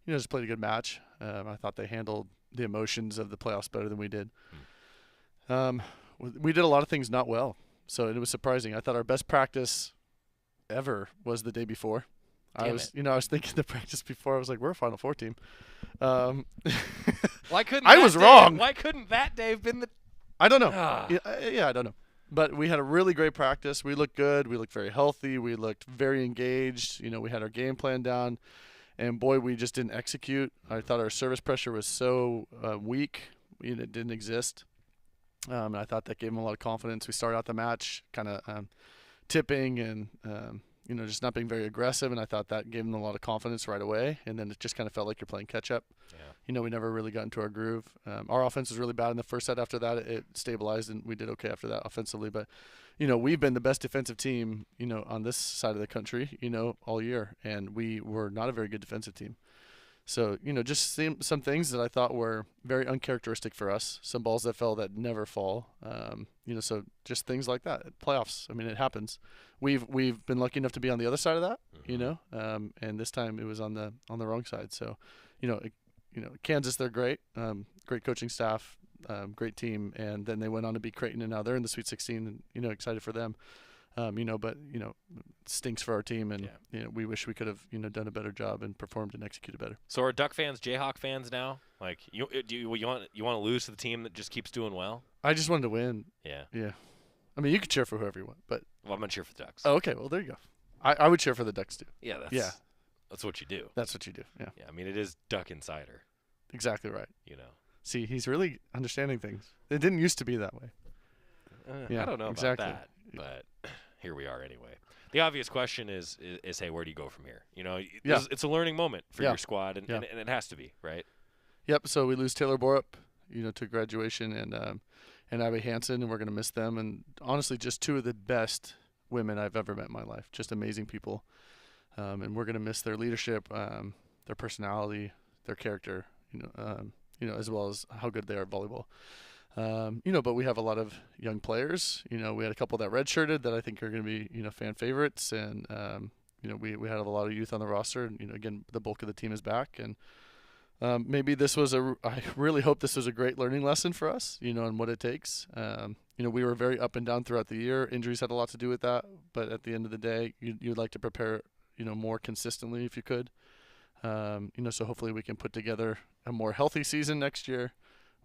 just played a good match. I thought they handled the emotions of the playoffs better than we did. We did a lot of things not well, so it was surprising. I thought our best practice ever was the day before. I was thinking the practice before. I was like, we're a Final Four team. Why couldn't I was wrong? Why couldn't that day have been the? I don't know. I don't know. But we had a really great practice. We looked good. We looked very healthy. We looked very engaged. We had our game plan down. And, boy, we just didn't execute. I thought our service pressure was so weak. It didn't exist. And I thought that gave them a lot of confidence. We started out the match kind of tipping and, just not being very aggressive. And I thought that gave them a lot of confidence right away. And then it just kind of felt like you're playing catch-up. Yeah. We never really got into our groove. Our offense was really bad in the first set. After that, it stabilized, and we did okay after that offensively. But, we've been the best defensive team, on this side of the country, all year. And we were not a very good defensive team. So, just some things that I thought were very uncharacteristic for us. Some balls that fell that never fall. So just things like that. Playoffs, it happens. We've been lucky enough to be on the other side of that, and this time it was on the wrong side. So, Kansas, they're great. Great coaching staff, great team, and then they went on to beat Creighton, and now they're in the Sweet 16, and excited for them. But it stinks for our team, and we wish we could have done a better job and performed and executed better. So are Duck fans Jayhawk fans now? Like you want to lose to the team that just keeps doing well? I just wanted to win. Yeah. Yeah. You could cheer for whoever you want, but I'm gonna cheer for the Ducks. Oh, okay. Well, there you go. I would cheer for the Ducks too. Yeah. That's what you do. That's what you do. Yeah. Yeah. It is Duck Insider. Exactly right. See, he's really understanding things. It didn't used to be that way. I don't know about that, but here we are anyway. The obvious question is hey, where do you go from here? It's a learning moment for your squad, and it has to be, right? Yep. So we lose Taylor Borup, to graduation, and Abby Hansen, and we're going to miss them. And honestly, just two of the best women I've ever met in my life. Just amazing people. And we're going to miss their leadership, their personality, their character, as well as how good they are at volleyball. But we have a lot of young players. We had a couple that redshirted that I think are going to be, fan favorites. And, we had a lot of youth on the roster. And, again, the bulk of the team is back. And maybe I really hope this was a great learning lesson for us, and what it takes. We were very up and down throughout the year. Injuries had a lot to do with that. But at the end of the day, you'd like to prepare, more consistently if you could. So hopefully we can put together a more healthy season next year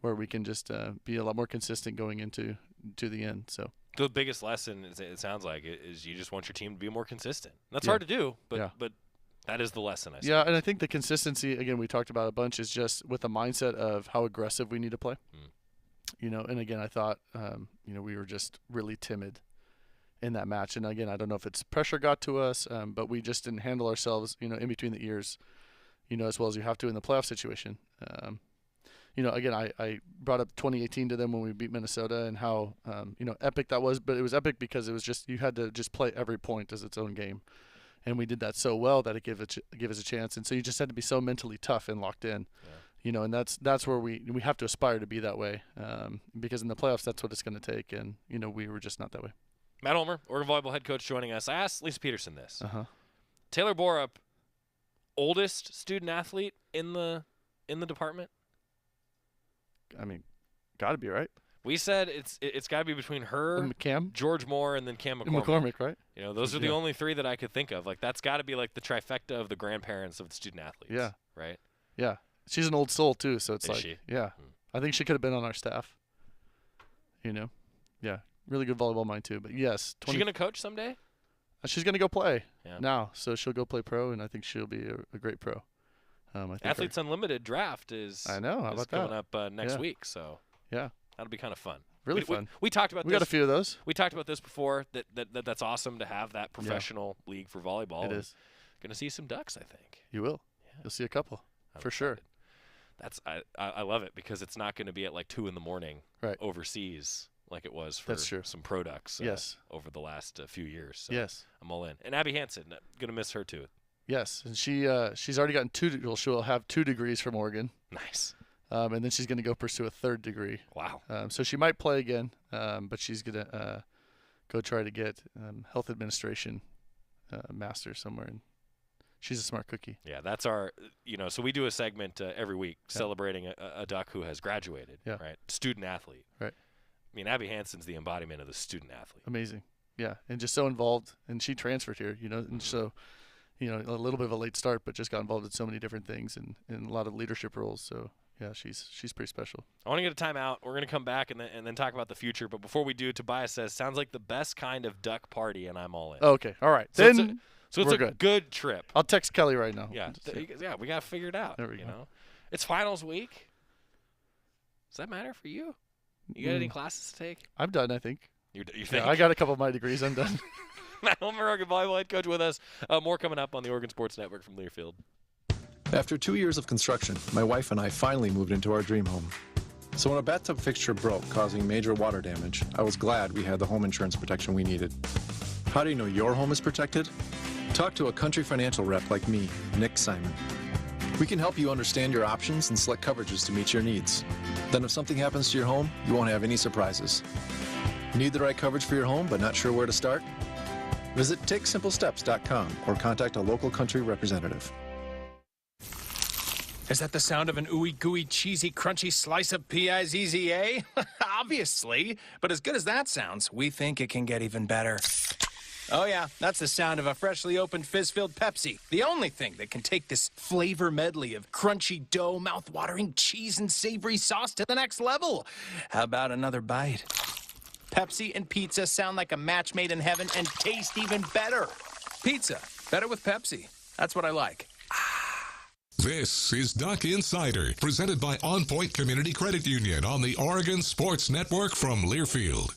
where we can just be a lot more consistent going into the end. So the biggest lesson, it sounds like, is you just want your team to be more consistent. That's hard to do, but that is the lesson, I suppose. Yeah, and I think the consistency, again, we talked about a bunch, is just with the mindset of how aggressive we need to play. And again, I thought, we were just really timid in that match. And again, I don't know if it's pressure got to us, but we just didn't handle ourselves, in between the ears, as well as you have to in the playoff situation. Again, I brought up 2018 to them when we beat Minnesota and how, epic that was. But it was epic because it was just, you had to just play every point as its own game. And we did that so well that it gave us a chance. And so you just had to be so mentally tough and locked in. Yeah. And that's where we have to aspire to be that way, because in the playoffs, that's what it's going to take. And, we were just not that way. Matt Ulmer, Oregon Volleyball head coach, joining us. I asked Lisa Peterson this. Taylor Borup, oldest student athlete in the department? I mean, got to be, right? We said it's got to be between her, Cam, George Moore, and then Cam McCormick. McCormick, right? Those are the only three that I could think of. Like, that's got to be like the trifecta of the grandparents of the student athletes. Yeah. Right? Yeah. She's an old soul, too, so it's Is like, she? Yeah. I think she could have been on our staff. Yeah. Really good volleyball mind, too. But, yes. Is she going to coach someday? She's going to go play now. So she'll go play pro, and I think she'll be a great pro. I think Athletes Unlimited draft is coming up next week. So yeah, that'll be kind of fun. Really fun. We talked about we got a few of those. We talked about this before, that's awesome to have that professional league for volleyball. It is. Going to see some Ducks, I think. You will. Yeah. You'll see a couple for sure. I love it because it's not going to be at like 2 a.m. overseas like it was for some pro Ducks over the last few years. So yes. I'm all in. And Abby Hansen, going to miss her too. Yes, and she's already gotten she'll have 2 degrees from Oregon. Nice. And then she's going to go pursue a 3rd degree. Wow. So she might play again, but she's going to go try to get health administration master's somewhere. And she's a smart cookie. Yeah, that's our, so we do a segment every week celebrating a Duck who has graduated, right? Student athlete. Right. I mean, Abby Hansen's the embodiment of the student athlete. Amazing. Yeah, and just so involved. And she transferred here, and so – a little bit of a late start, but just got involved in so many different things and a lot of leadership roles. So, yeah, she's pretty special. I want to get a timeout. We're going to come back and then talk about the future. But before we do, Tobias says, sounds like the best kind of Duck party, and I'm all in. Okay, all right. So it's a good trip. I'll text Kelly right now. Yeah, we got to figure it out. There we go. It's finals week. Does that matter for you? You got any classes to take? I'm done, I think. You think? Yeah, I got a couple of my degrees. I'm done. Matt Ulmer, Oregon Volleyball head coach with us. More coming up on the Oregon Sports Network from Learfield. After 2 years of construction, my wife and I finally moved into our dream home. So when a bathtub fixture broke, causing major water damage, I was glad we had the home insurance protection we needed. How do you know your home is protected? Talk to a Country Financial rep like me, Nick Simon. We can help you understand your options and select coverages to meet your needs. Then if something happens to your home, you won't have any surprises. Need the right coverage for your home but not sure where to start? Visit TakeSimpleSteps.com or contact a local Country representative. Is that the sound of an ooey gooey cheesy crunchy slice of P-I-Z-Z-A? Obviously, but as good as that sounds, we think it can get even better. Oh yeah, that's the sound of a freshly opened fizz-filled Pepsi. The only thing that can take this flavor medley of crunchy dough, mouth-watering cheese, and savory sauce to the next level. How about another bite? Pepsi and pizza sound like a match made in heaven and taste even better. Pizza, better with Pepsi. That's what I like. This is Duck Insider, presented by On Point Community Credit Union on the Oregon Sports Network from Learfield.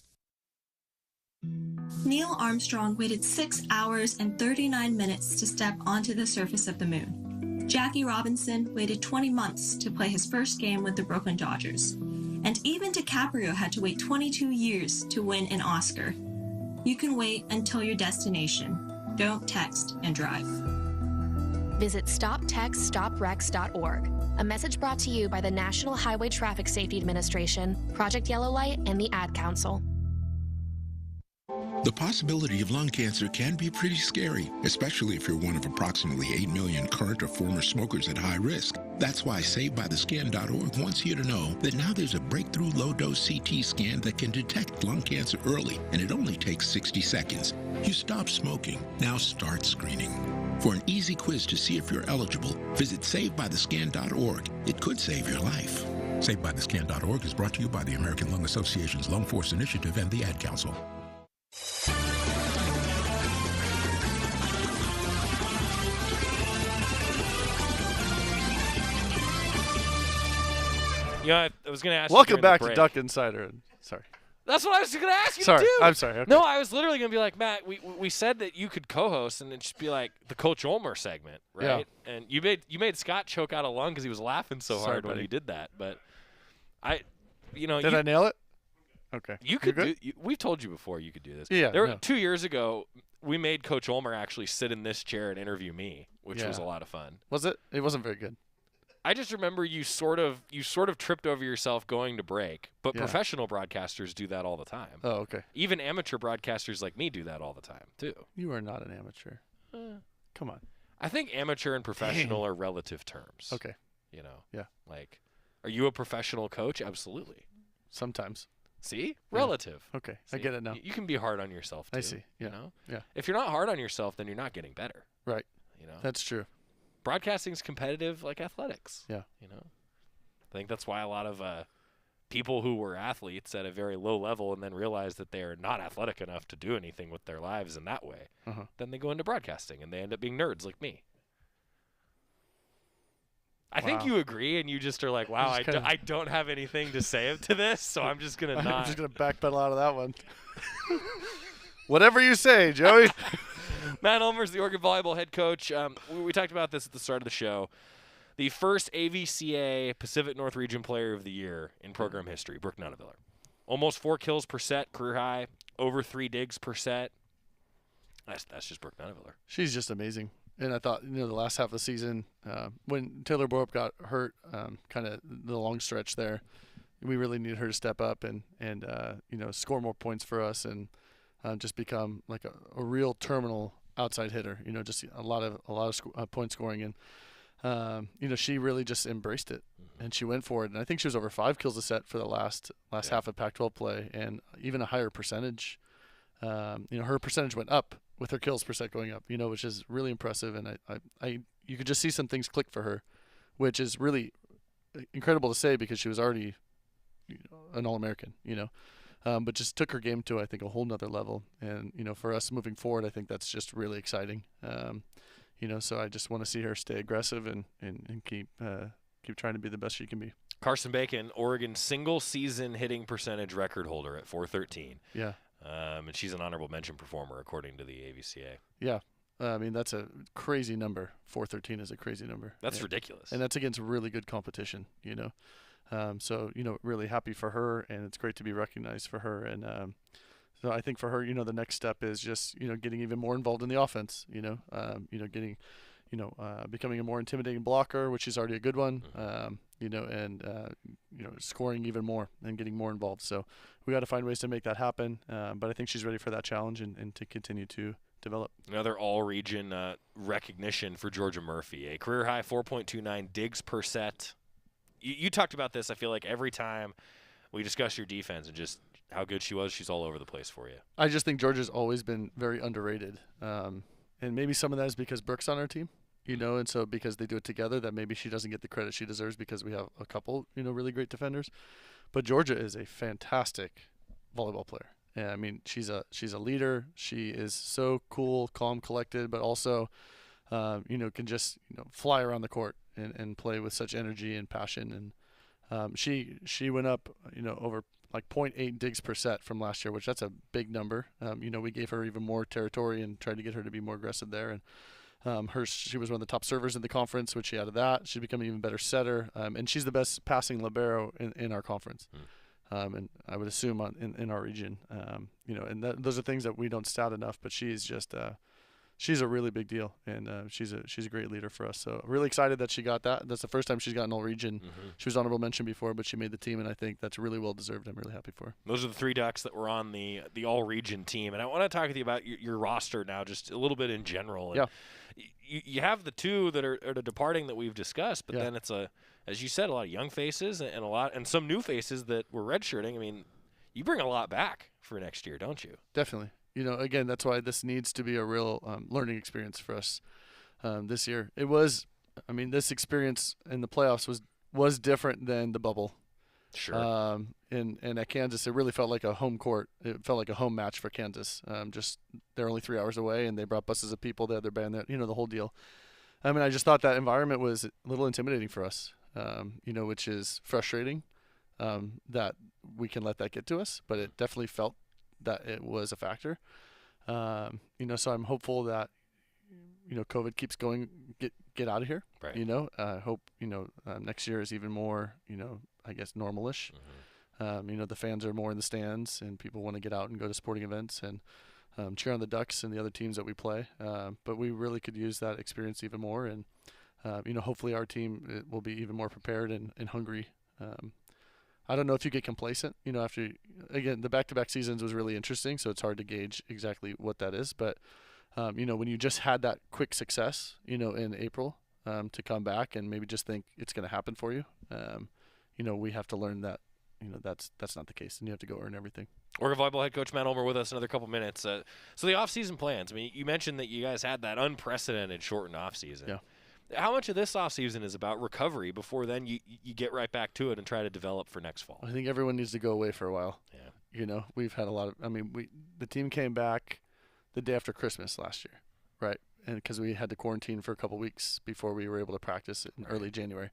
Neil Armstrong waited 6 hours and 39 minutes to step onto the surface of the moon. Jackie Robinson waited 20 months to play his first game with the Brooklyn Dodgers. And even DiCaprio had to wait 22 years to win an Oscar. You can wait until your destination. Don't text and drive. Visit StopTextStopWrecks.org. A message brought to you by the National Highway Traffic Safety Administration, Project Yellow Light, and the Ad Council. The possibility of lung cancer can be pretty scary, especially if you're one of approximately 8 million current or former smokers at high risk. That's why SaveByTheSkin.org wants you to know that now there's a breakthrough low-dose CT scan that can detect lung cancer early, and it only takes 60 seconds. You stop smoking. Now start screening. For an easy quiz to see if you're eligible, visit SaveByTheScan.org. It could save your life. SaveByTheScan.org is brought to you by the American Lung Association's Lung Force Initiative and the Ad Council. I was going to ask Welcome you back to Duck Insider. Sorry. That's what I was going to ask you sorry. to do. I'm sorry. Okay. No, I was literally going to be like, Matt, we said that you could co-host and it'd just be like the Coach Ulmer segment, right? Yeah. And you made Scott choke out a lung because he was laughing so hard when you did that. But did I nail it? Okay. You could do. We've told you before you could do this. Yeah. 2 years ago, we made Coach Ulmer actually sit in this chair and interview me, which was a lot of fun. Was it? It wasn't very good. I just remember you sort of tripped over yourself going to break, but professional broadcasters do that all the time. Oh, okay. Even amateur broadcasters like me do that all the time too. You are not an amateur. Come on. I think amateur and professional are relative terms. Okay. Yeah. Like, are you a professional coach? Absolutely. Sometimes. See? Relative. Okay. See? I get it now. You can be hard on yourself too. I see. Yeah. Yeah. If you're not hard on yourself, then you're not getting better. Right. That's true. Broadcasting's competitive like athletics. Yeah. I think that's why a lot of people who were athletes at a very low level and then realize that they are not athletic enough to do anything with their lives in that way, then they go into broadcasting and they end up being nerds like me. I think you agree, and you just are like, wow, I don't have anything to say to this, so I'm just going to not. I'm just going to backpedal out of that one. Whatever you say, Joey. Matt Ulmer is the Oregon Volleyball head coach. We talked about this at the start of the show. The first AVCA Pacific North Region Player of the Year in program history, Brooke Nunaviller. Almost 4 kills per set, career high, over 3 digs per set. That's just Brooke Nunaviller. She's just amazing. And I thought, the last half of the season, when Taylor Borup got hurt, kind of the long stretch there, we really needed her to step up and score more points for us and just become like a real terminal outside hitter. Just a lot of point scoring, and she really just embraced it and she went for it. And I think she was over 5 kills a set for the last half of Pac-12 play, and even a higher percentage. Her percentage went up with her kills per set going up, which is really impressive. And you could just see some things click for her, which is really incredible to say because she was already an All-American, but just took her game to, I think, a whole nother level. And, for us moving forward, I think that's just really exciting. So I just want to see her stay aggressive and keep trying to be the best she can be. Carson Bacon, Oregon's single-season hitting percentage record holder at .413. Yeah. And she's an honorable mention performer, according to the AVCA. Yeah. That's a crazy number. .413 is a crazy number. That's ridiculous. And that's against really good competition, So, really happy for her, and it's great to be recognized for her. And so I think for her, the next step is just, getting even more involved in the offense, getting, becoming a more intimidating blocker, which is already a good one, scoring even more and getting more involved. So we got to find ways to make that happen. But I think she's ready for that challenge and to continue to develop. Another all-region recognition for Georgia Murphy, a career high 4.29 digs per set. You talked about this, I feel like, every time we discuss your defense and just how good she was. She's all over the place for you. I just think Georgia's always been very underrated. And maybe some of that is because Brooke's on our team, and so because they do it together, that maybe she doesn't get the credit she deserves because we have a couple, really great defenders. But Georgia is a fantastic volleyball player. Yeah, she's a leader. She is so cool, calm, collected, but also, can just fly around the court and play with such energy and passion. And she went up, over like 0.8 digs per set from last year, which that's a big number. We gave her even more territory and tried to get her to be more aggressive there. And she was one of the top servers in the conference, which she added that. She's become an even better setter, and she's the best passing libero in our conference. And I would assume in our region, and those are things that we don't stat enough. But she's just she's a really big deal, and she's a great leader for us. So really excited that she got that. That's the first time she's gotten all region. She was honorable mention before, but she made the team, and I think that's really well deserved. I'm really happy for her. Those are the 3 Ducks that were on the all region team, and I want to talk with you about your roster now, just a little bit in general. And you have the 2 that are departing that we've discussed, but then it's as you said, a lot of young faces and some new faces that were redshirting. You bring a lot back for next year, don't you? Definitely. Again, that's why this needs to be a real learning experience for us. this year. It was, I mean, this experience in the playoffs was different than the bubble. Sure. And at Kansas, it really felt like a home court. It felt like a home match for Kansas. Just they're only 3 hours away, and they brought buses of people. They had their band there, the whole deal. I mean, I just thought that environment was a little intimidating for us, which is frustrating that we can let that get to us. But it definitely felt that it was a factor. So I'm hopeful that COVID keeps going, get out of here. Right. I hope next year is even more I guess normalish. The fans are more in the stands, and people want to get out and go to sporting events and cheer on the Ducks and the other teams that we play. But we really could use that experience even more, and hopefully our team will be even more prepared and hungry. I don't know if you get complacent, after, again, the back-to-back seasons was really interesting, so it's hard to gauge exactly what that is. But, when you just had that quick success, in April, to come back and maybe just think it's going to happen for you, we have to learn that, that's not the case, and you have to go earn everything. Oregon Volleyball head coach Matt Ulmer with us another couple minutes. So the off-season plans, I mean, you mentioned that you guys had that unprecedented shortened off-season. Yeah. How much of this offseason is about recovery before then you get right back to it and try to develop for next fall? I think everyone needs to go away for a while. Yeah. We've had a lot of – the team came back the day after Christmas last year, right? And because we had to quarantine for a couple weeks before we were able to practice in early January.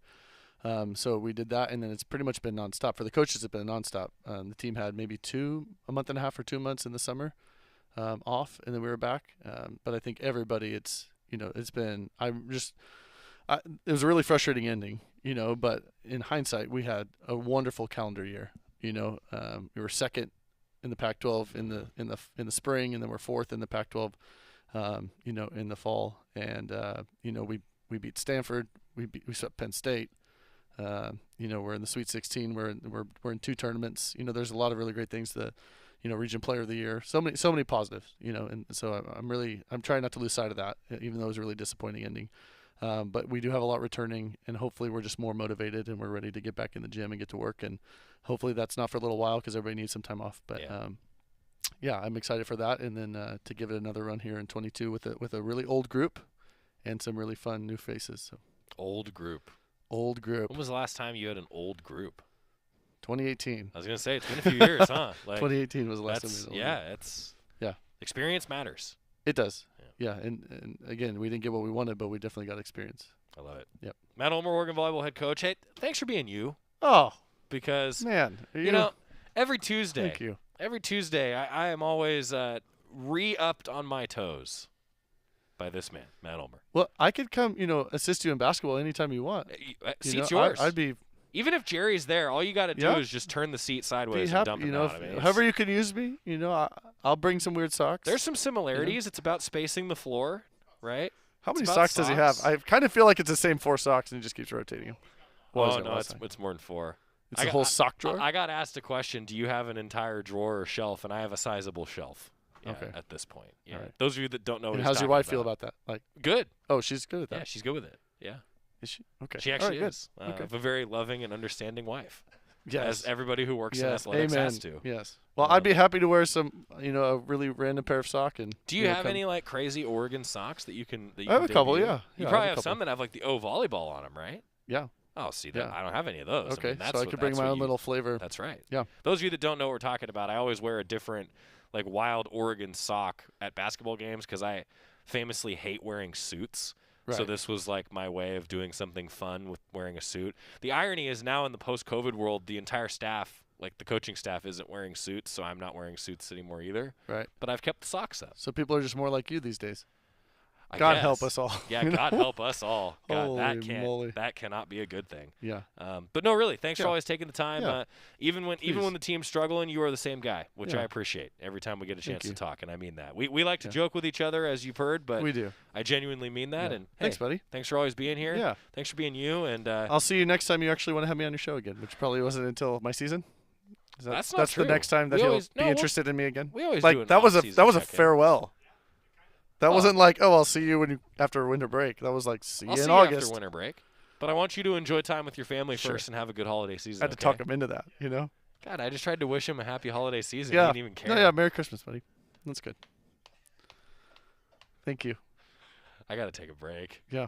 So we did that, and then it's pretty much been nonstop. For the coaches, it's been nonstop. The team had maybe a month and a half or 2 months in the summer off, and then we were back. But I think everybody, it's been – it was a really frustrating ending, but in hindsight, we had a wonderful calendar year. We were second in the Pac-12 in the spring, and then we're fourth in the Pac-12, in the fall. And we beat Stanford, we swept Penn State. We're in the Sweet 16. We're in 2 tournaments. There's a lot of really great things. Region Player of the Year. So many positives. And so I'm trying not to lose sight of that, even though it was a really disappointing ending. But we do have a lot returning, and hopefully we're just more motivated and we're ready to get back in the gym and get to work. And hopefully that's not for a little while because everybody needs some time off. But I'm excited for that, and then to give it another run here in 22 with a really old group and some really fun new faces. So. Old group. When was the last time you had an old group? 2018. I was gonna say it's been a few years, huh? 2018 was the last time we had an old group. Experience matters. It does. Yeah, and again, we didn't get what we wanted, but we definitely got experience. I love it. Yep. Matt Ulmer, Oregon Volleyball head coach. Hey, thanks for being you. Oh, because man, every Tuesday. Thank you. Every Tuesday, I am always re-upped on my toes by this man, Matt Ulmer. Well, I could come, assist you in basketball anytime you want. Seat's yours. I'd be. Even if Jerry's there, all you got to do is just turn the seat sideways and dump him out. However you can use me, I'll bring some weird socks. There's some similarities. It's about spacing the floor, right? How many socks does he have? I kind of feel like it's the same 4 socks, and he just keeps rotating them. It's more than 4. It's a whole sock drawer? I got asked a question, do you have an entire drawer or shelf? And I have a sizable shelf at this point. Yeah. All right. Those of you that don't know what he's how's your wife talking feel about that? Good. Oh, she's good at that? Yeah, she's good with it. Yeah. Is she? Okay. She actually is. Okay. I have a very loving and understanding wife. Yes. As everybody who works in athletics Amen. has to. Yes. Well, I'd be happy to wear some, a really random pair of socks. And do you have any crazy Oregon socks that you can? I have a couple. Yeah. You probably have some that have the O volleyball on them, right? Yeah. Oh, see, I don't have any of those. Okay, I so I could bring my own little flavor. That's right. Yeah. Those of you that don't know what we're talking about, I always wear a different, wild Oregon sock at basketball games because I famously hate wearing suits. Right. So this was my way of doing something fun with wearing a suit. The irony is now in the post-COVID world, the entire staff, the coaching staff, isn't wearing suits, so I'm not wearing suits anymore either. Right. But I've kept the socks up. So people are just more like you these days. God help us all. Yeah, God help us all. God, Holy that cannot be a good thing. Yeah. But no, really, thanks for always taking the time. Yeah. Even when the team's struggling, you are the same guy, which I appreciate every time we get a chance to talk, and I mean that. We like to joke with each other, as you've heard, but we do. I genuinely mean that. Yeah. And thanks, buddy. Thanks for always being here. Yeah. Thanks for being you. And I'll see you next time you actually want to have me on your show again, which probably wasn't until my season. That's not That's true. the next time that he'll be interested in me again. We always do that was a check-in. farewell. That wasn't I'll see you after winter break. That was see you in August. After winter break. But I want you to enjoy time with your family first and have a good holiday season. I had to talk him into that, God, I just tried to wish him a happy holiday season. Yeah. He didn't even care. No, yeah, Merry Christmas, buddy. That's good. Thank you. I got to take a break. Yeah.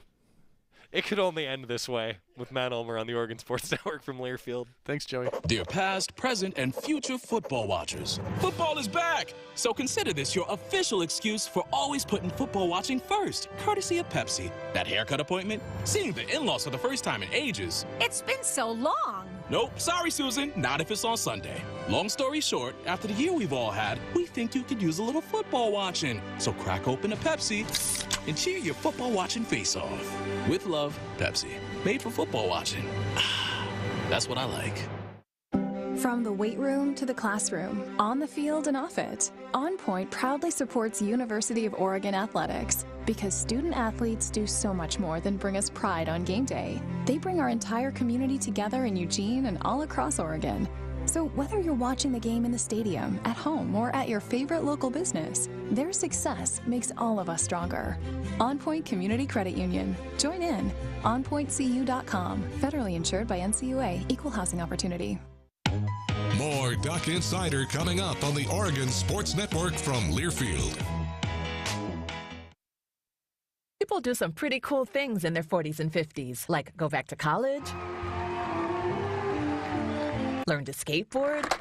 It could only end this way with Matt Ulmer on the Oregon Sports Network from Learfield. Thanks, Joey. Dear past, present, and future football watchers, football is back! So consider this your official excuse for always putting football watching first, courtesy of Pepsi. That haircut appointment? Seeing the in-laws for the first time in ages. It's been so long. Nope, sorry, Susan, not if it's on Sunday. Long story short, after the year we've all had, we think you could use a little football watching. So crack open a Pepsi and cheer your football watching face off. With love, Pepsi. Made for football watching. That's what I like. From the weight room to the classroom, on the field and off it, On Point proudly supports University of Oregon athletics because student athletes do so much more than bring us pride on game day. They bring our entire community together in Eugene and all across Oregon. So whether you're watching the game in the stadium, at home, or at your favorite local business, their success makes all of us stronger. On Point Community Credit Union. Join in. OnPointCU.com. Federally insured by NCUA. Equal housing opportunity. More Duck Insider coming up on the Oregon Sports Network from Learfield. People do some pretty cool things in their 40s and 50s, like go back to college, learn to skateboard.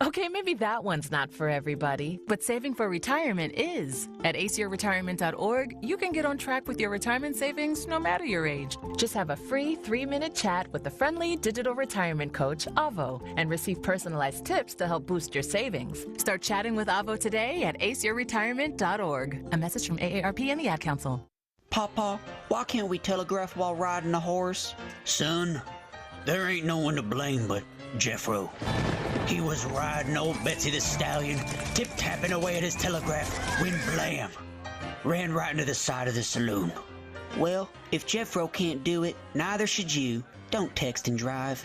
Okay, maybe that one's not for everybody, but saving for retirement is. At aceyourretirement.org, you can get on track with your retirement savings no matter your age. Just have a free 3-minute chat with the friendly digital retirement coach, Avo, and receive personalized tips to help boost your savings. Start chatting with Avo today at aceyourretirement.org. A message from AARP and the Ad Council. Papa, why can't we telegraph while riding a horse? Son, there ain't no one to blame but Jeffro. He was riding old Betsy the Stallion, tip-tapping away at his telegraph, when blam, ran right into the side of the saloon. Well, if Jeffro can't do it, neither should you. Don't text and drive.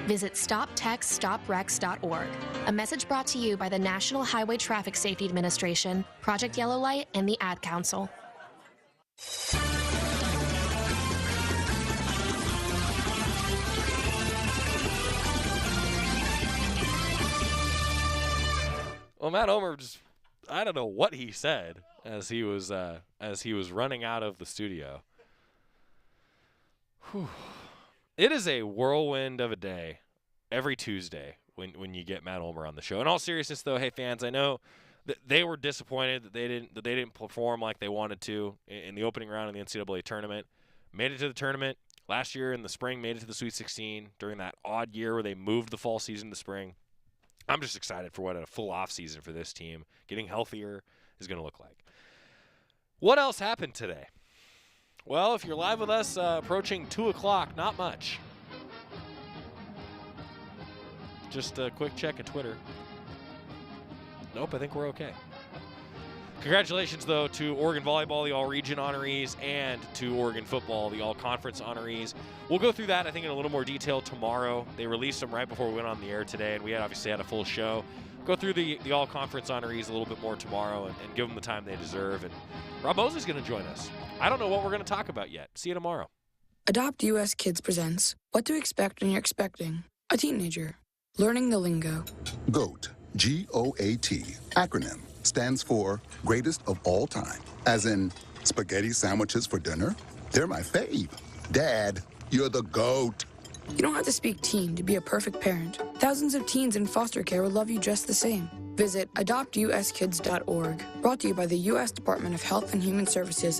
Visit StopTextStopWrecks.org. A message brought to you by the National Highway Traffic Safety Administration, Project Yellow Light, and the Ad Council. Well, Matt Ulmer I don't know what he said as he was running out of the studio. Whew. It is a whirlwind of a day every Tuesday when you get Matt Ulmer on the show. In all seriousness, though, hey fans, I know that they were disappointed that they didn't perform like they wanted to in the opening round of the NCAA tournament. Made it to the tournament last year in the spring. Made it to the Sweet 16 during that odd year where they moved the fall season to spring. I'm just excited for what a full off season for this team, getting healthier, is going to look like. What else happened today? Well, if you're live with us approaching 2 o'clock, not much. Just a quick check at Twitter. Nope, I think we're okay. Congratulations, though, to Oregon Volleyball, the All-Region honorees, and to Oregon Football, the All-Conference honorees. We'll go through that, I think, in a little more detail tomorrow. They released them right before we went on the air today, and we obviously had a full show. Go through the All-Conference honorees a little bit more tomorrow and give them the time they deserve. And Rob Mosley's going to join us. I don't know what we're going to talk about yet. See you tomorrow. Adopt US Kids presents What to Expect When You're Expecting a Teenager. Learning the Lingo. GOAT, G-O-A-T, acronym, stands for Greatest of All Time. As in, spaghetti sandwiches for dinner? They're my fave. Dad, you're the GOAT. You don't have to speak teen to be a perfect parent. Thousands of teens in foster care will love you just the same. Visit adoptuskids.org. Brought to you by the U.S. Department of Health and Human Services